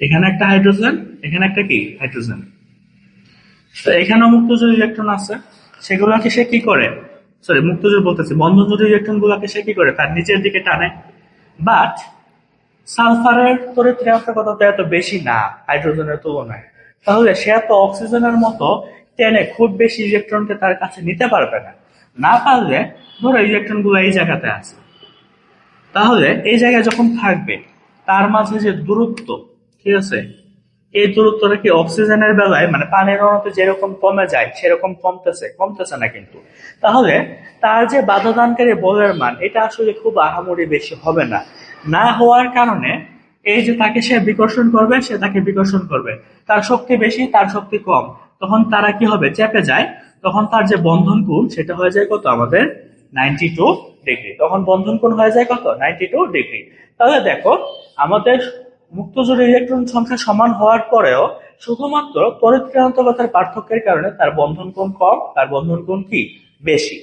এখানে একটা হাইড্রোজেন, এখানে একটা কি হাইড্রোজেন। তো এখানেও মুক্তজোড় ইলেকট্রন আছে, সেগুলোকে সে কি করে? সরি, মুক্তজোড় বলতেছি, বন্ধনজোড় ইলেকট্রন গুলাকে সে কি করে? তার নিচের দিকে টানে। বাট সালফারের তড়িৎ ঋণাত্মকতা তো এত বেশি না হাইড্রোজেনের তুলনায়, তাহলে সে তো অক্সিজেনের মতো টেনে খুব বেশি ইলেকট্রনকে তার কাছে নিতে পারবে না। না পারলে ধরো ইলেকট্রন গুলো এই জায়গাতে আছে, তাহলে এই জায়গায় যখন থাকবে তার মাঝে যে দূরত্ব, ঠিক আছে, এই দূরত্বটা কি অক্সিজেনের বেলায় মানে পানির অণুতে যেরকম কমে যায় সেরকম কমতেছে না কিন্তু। তাহলে তার যে বাধাদানকারী বলের মান, এটা আসলে খুব আহামরি বেশি হবে না। না হওয়ার কারণে এই যে তাকে সে বিকর্ষণ করবে, সে তাকে বিকর্ষণ করবে, তার শক্তি বেশি তার শক্তি কম, তখন তারা কি হবে? চেপে যায়। তখন তার যে বন্ধন কোণ সেটা হয়ে যায় কত? আমাদের 92 ডিগ্রি। তখন বন্ধন কোণ হয়ে যায় কত? 92 ডিগ্রি। তাহলে দেখো, আমাদের মুক্তজোড় ইলেকট্রন সংখ্যা সমান হওয়ার পরেও শুধুমাত্র তড়িৎ ঋণাত্মকতার পার্থক্যের কারণে তার বন্ধন কোণ কম, তার বন্ধন কোণ কি বেশি।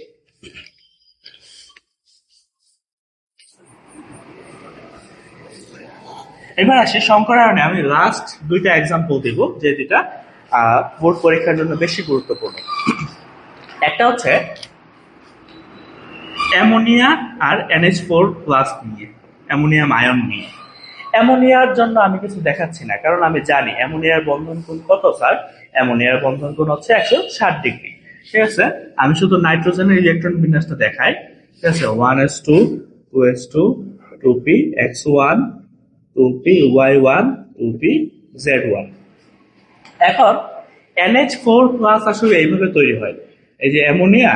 এবার আসি সংকরায়নে। আমি লাস্ট 2টা এক্সাম্পল দিব, যে 2টা বোর্ড পরীক্ষার জন্য বেশি গুরুত্বপূর্ণ। একটা হচ্ছে অ্যামোনিয়া আর NH4+ নিয়ে, অ্যামোনিয়াম আয়ন নিয়ে। অ্যামোনিয়ার জন্য আমি কিছু দেখাচ্ছি না, কারণ আমি জানি অ্যামোনিয়ার বন্ধন কোণ কত স্যার। অ্যামোনিয়ার বন্ধন কোণ হচ্ছে 160°। ঠিক আছে, আমি শুধু নাইট্রোজেনের ইলেকট্রন বিন্যাসটা দেখাই। ঠিক আছে, 1s2 2s2 2px1 2py1 2pz1। এখন NH4+ আসলে এইভাবে তৈরি হয়। এই যে অ্যামোনিয়া,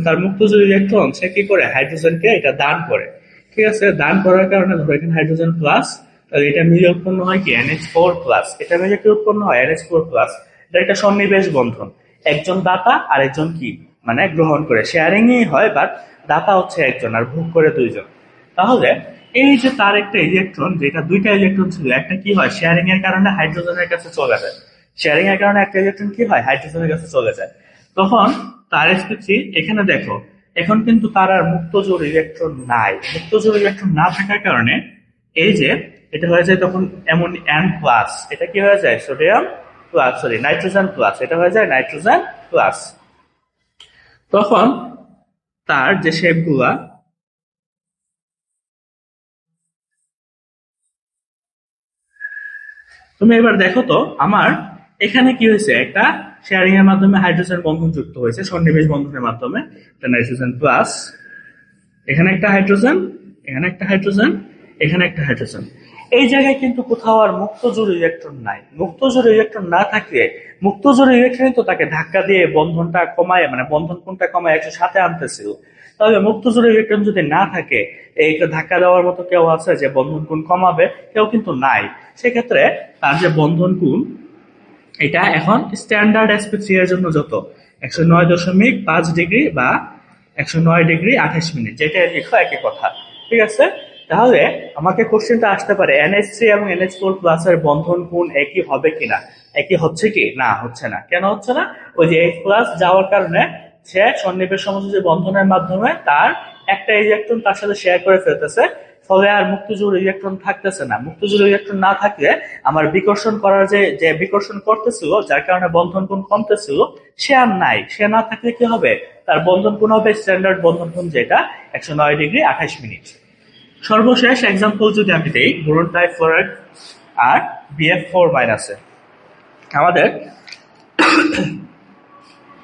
তার মুক্ত যে ইলেকট্রন সে কি করে হাইড্রোজেনকে এটা দান করে। ঠিক আছে, দান করার কারণে ধরো এখানে হাইড্রোজেন প্লাস, তাহলে এটা মিলে উৎপন্ন হয় কি NH4+, এটা মিলে কি উৎপন্ন হয় NH4+। এটা একটা সন্নিবেশ বন্ধন, একজন দাতা আর একজন কি মানে গ্রহণ করে, শেয়ারিংই হয়, বাট দাতা হচ্ছে একজন আর ভোগ করে দুইজন। তাহলে এই যে তার একটা ইলেকট্রন, যেটা দুইটা ইলেকট্রন ছিল, একটা কি হয় শেয়ারিং এর কারণে হাইড্রোজেনের কাছে চলে যায়। শেয়ারিং এর কারণে একটা ইলেকট্রন কি হয় হাইড্রোজেনের কাছে চলে যায়। তখন তার স্থিতি এখানে দেখো, এখন কিন্তু তার আর মুক্তজোড় ইলেকট্রন নাই। মুক্তজোড় ইলেকট্রন না থাকার কারণে এই যে এটা হয়ে যায় তখন এমন N+, এটা কি হয়ে যায় sodium plus, sorry nitrogen plus, এটা হয়ে যায় নাইট্রোজেন প্লাস। তখন তার যে শেপ গুলা, তুমি এবার দেখো তো আমার এখানে কি হয়েছে, একটা শেয়ারিং এর মাধ্যমে হাইড্রোজেন বন্ধন যুক্ত হয়েছে সন্নিবেশ বন্ধনের মাধ্যমে, এটা নাইট্রোজেন প্লাস, এখানে একটা হাইড্রোজেন, এখানে একটা হাইড্রোজেন, এখানে একটা হাইড্রোজেন। এই জায়গায় কিন্তু কোথাও আর মুক্তজোড় ইলেকট্রন নাই। মুক্তজোড় ইলেকট্রন না থাকলে মুক্তজোড় ইলেকট্রন তো তাকে ধাক্কা দিয়ে বন্ধনটা কমায়, মানে বন্ধন কোণটা কমায় 107-এ আনতেছিল। তাহলে মুক্তজোড় ইলেকট্রন যদি না থাকে, এই ধাক্কা দেওয়ার মতো কেউ আছে যে বন্ধন কোণ কমাবে? কেউ কিন্তু নাই। সেক্ষেত্রে তার যে বন্ধন কোণ, এটা এখন স্ট্যান্ডার্ড sp3 এর জন্য যত 109.5 ডিগ্রি বা 109°28', যেটা লিখো একই কথা। ঠিক আছে, তাহলে আমাকে কোশ্চেনটা আসতে পারে NH3 এবং NH4+ এর বন্ধন কোণ একই হবে কিনা। একই হচ্ছে কি না, হচ্ছে না। কেন হচ্ছে না? ওই যে H+ যাওয়ার কারণে সে সন্নিবেশ সমযোজী বন্ধনের মাধ্যমে তার একটা ইলেকট্রন তার সাথে শেয়ার করে ফেলতেছে, ফলে আর মুক্তজোড় ইলেকট্রন থাকতেছে না। মুক্তজোড় ইলেকট্রন না থাকলে আমার বিকর্ষণ করার যে যে বিকর্ষণ করতেছিল, যার কারণে বন্ধন কোণ কমতেছিল, সে আর নাই। সে না থাকলে কি হবে, তার বন্ধন কোণ হবে স্ট্যান্ডার্ড বন্ধন কোণ, যেটা 109°28'। সর্বশেষ এক্সাম্পল যদি আমি দিই, বোরন ট্রাইফ্লোরাইড আর BF4- আমাদের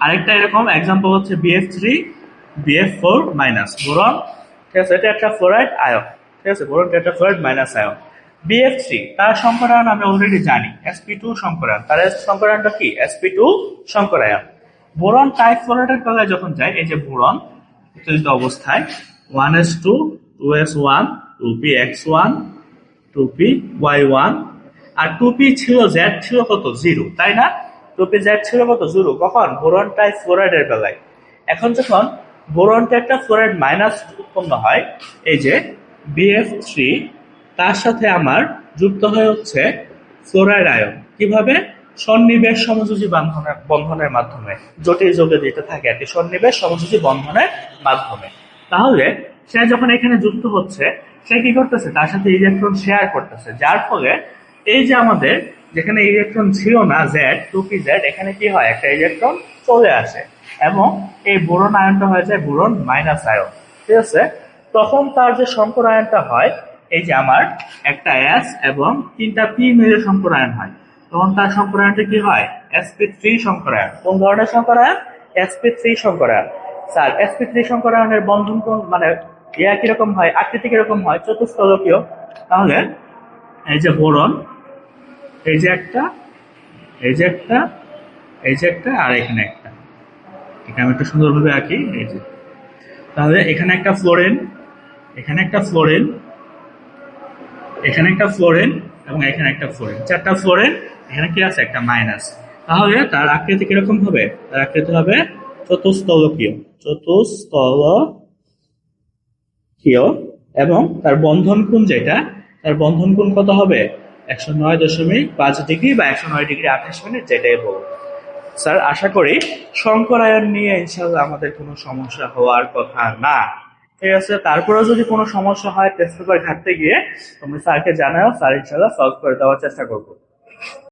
আরেকটা এরকম এক্সাম্পল হচ্ছে BF3 BF4- বোরন। ঠিক আছে, এটা একটা ফ্লোরাইড আয়ন। ঠিক আছে, বোরন টেট্রাফ্লোরাইড মাইনাস আয়ন। BF3 তার সংকরায়ন আমি অলরেডি জানি, sp2 সংকরায়ন। তার সংকরায়নটা কি sp2 সংকরায়ন। বোরন ট্রাইফ্লোরাইডের বেলায় যখন যায়, এই যে বোরন উত্তেজিত অবস্থায় 1s2 2s1 2px1 2py1, আর 2p ছিল, z ছিল কত 0, তাই না? 2p z ছিল কত 0, কখন বোরন ট্রাইফ্লোরাইডের বেলায়। এখন যখন বোরন টেট্রাফ্লোরাইড মাইনাস উৎপন্ন হয়, এই যে BF3, তার সাথে আমার যুক্ত হয়ে হচ্ছে ফ্লোরাইড আয়ন। কিভাবে? সন্নিবেশ সমযোজী বন্ধনের মাধ্যমে, জটিল যোগে যেটা থাকে আর কি, সন্নিবেশ সমযোজী বন্ধনের মাধ্যমে। তাহলে সে যখন এখানে যুক্ত হচ্ছে, সে কি করতেছে, তার সাথে ইলেকট্রন শেয়ার করতেছে, যার ফলে এই যে আমাদের যেখানে ইলেকট্রন ছিল না z 2pz, এখানে কি হয়, একটা ইলেকট্রন চলে আসে এবং এই বোরন আয়নটা হয়ে যায় বোরন মাইনাস আয়ন। ঠিক আছে, তখন তার যে সংকর আয়নটা হয়, এই যে আমার একটা S এবং 3টা P মিলে সংকর আয়ন হয়, তখন তার সংকর আয়নটা কি হয় sp3 সংকর আয়ন। কোন ধরনের সংকর আয়ন? sp3 সংকর আয়ন। স্যার sp3 সংকর আয়নের বন্ধন কোণ মানে কিরকম হয়, আকৃতি কিরকম হয়? চতুষ্ফলকীয়। তাহলে এই যে বোরন, এই যে একটা, এই যে একটা, এই যে একটা, আর এখানে একটা, এটা আমি একটু সুন্দরভাবে আঁকি। এই যে, তাহলে এখানে একটা ফ্লোরিন, এখানে একটা ফ্লোরিন, এখানে একটা ফ্লোরিন এবং এখানে একটা ফ্লোরিন, 4টা ফ্লোরিন। এখানে কি আছে, একটা মাইনাস। তাহলে তার আকৃতি কিরকম হবে? তার আকৃতি হবে চতুস্তলকীয়, চতুস্তলকীয়। এবং তার বন্ধন কোণ যেটা, তার বন্ধন কোণ কত হবে? 109.5 ডিগ্রি বা 109°28', যেটাই বলবো। স্যার আশা করি সংকরায়ন নিয়ে ইনশাআল্লাহ আমাদের কোনো সমস্যা হওয়ার কথা না। ঠিক আছে, তারপরেও যদি কোনো সমস্যা হয় টেস্ট পেপার ঘাটতে গিয়ে, তুমি স্যারকে জানাও, স্যার ইনশাআল্লাহ সলভ করে দেওয়ার চেষ্টা করবো।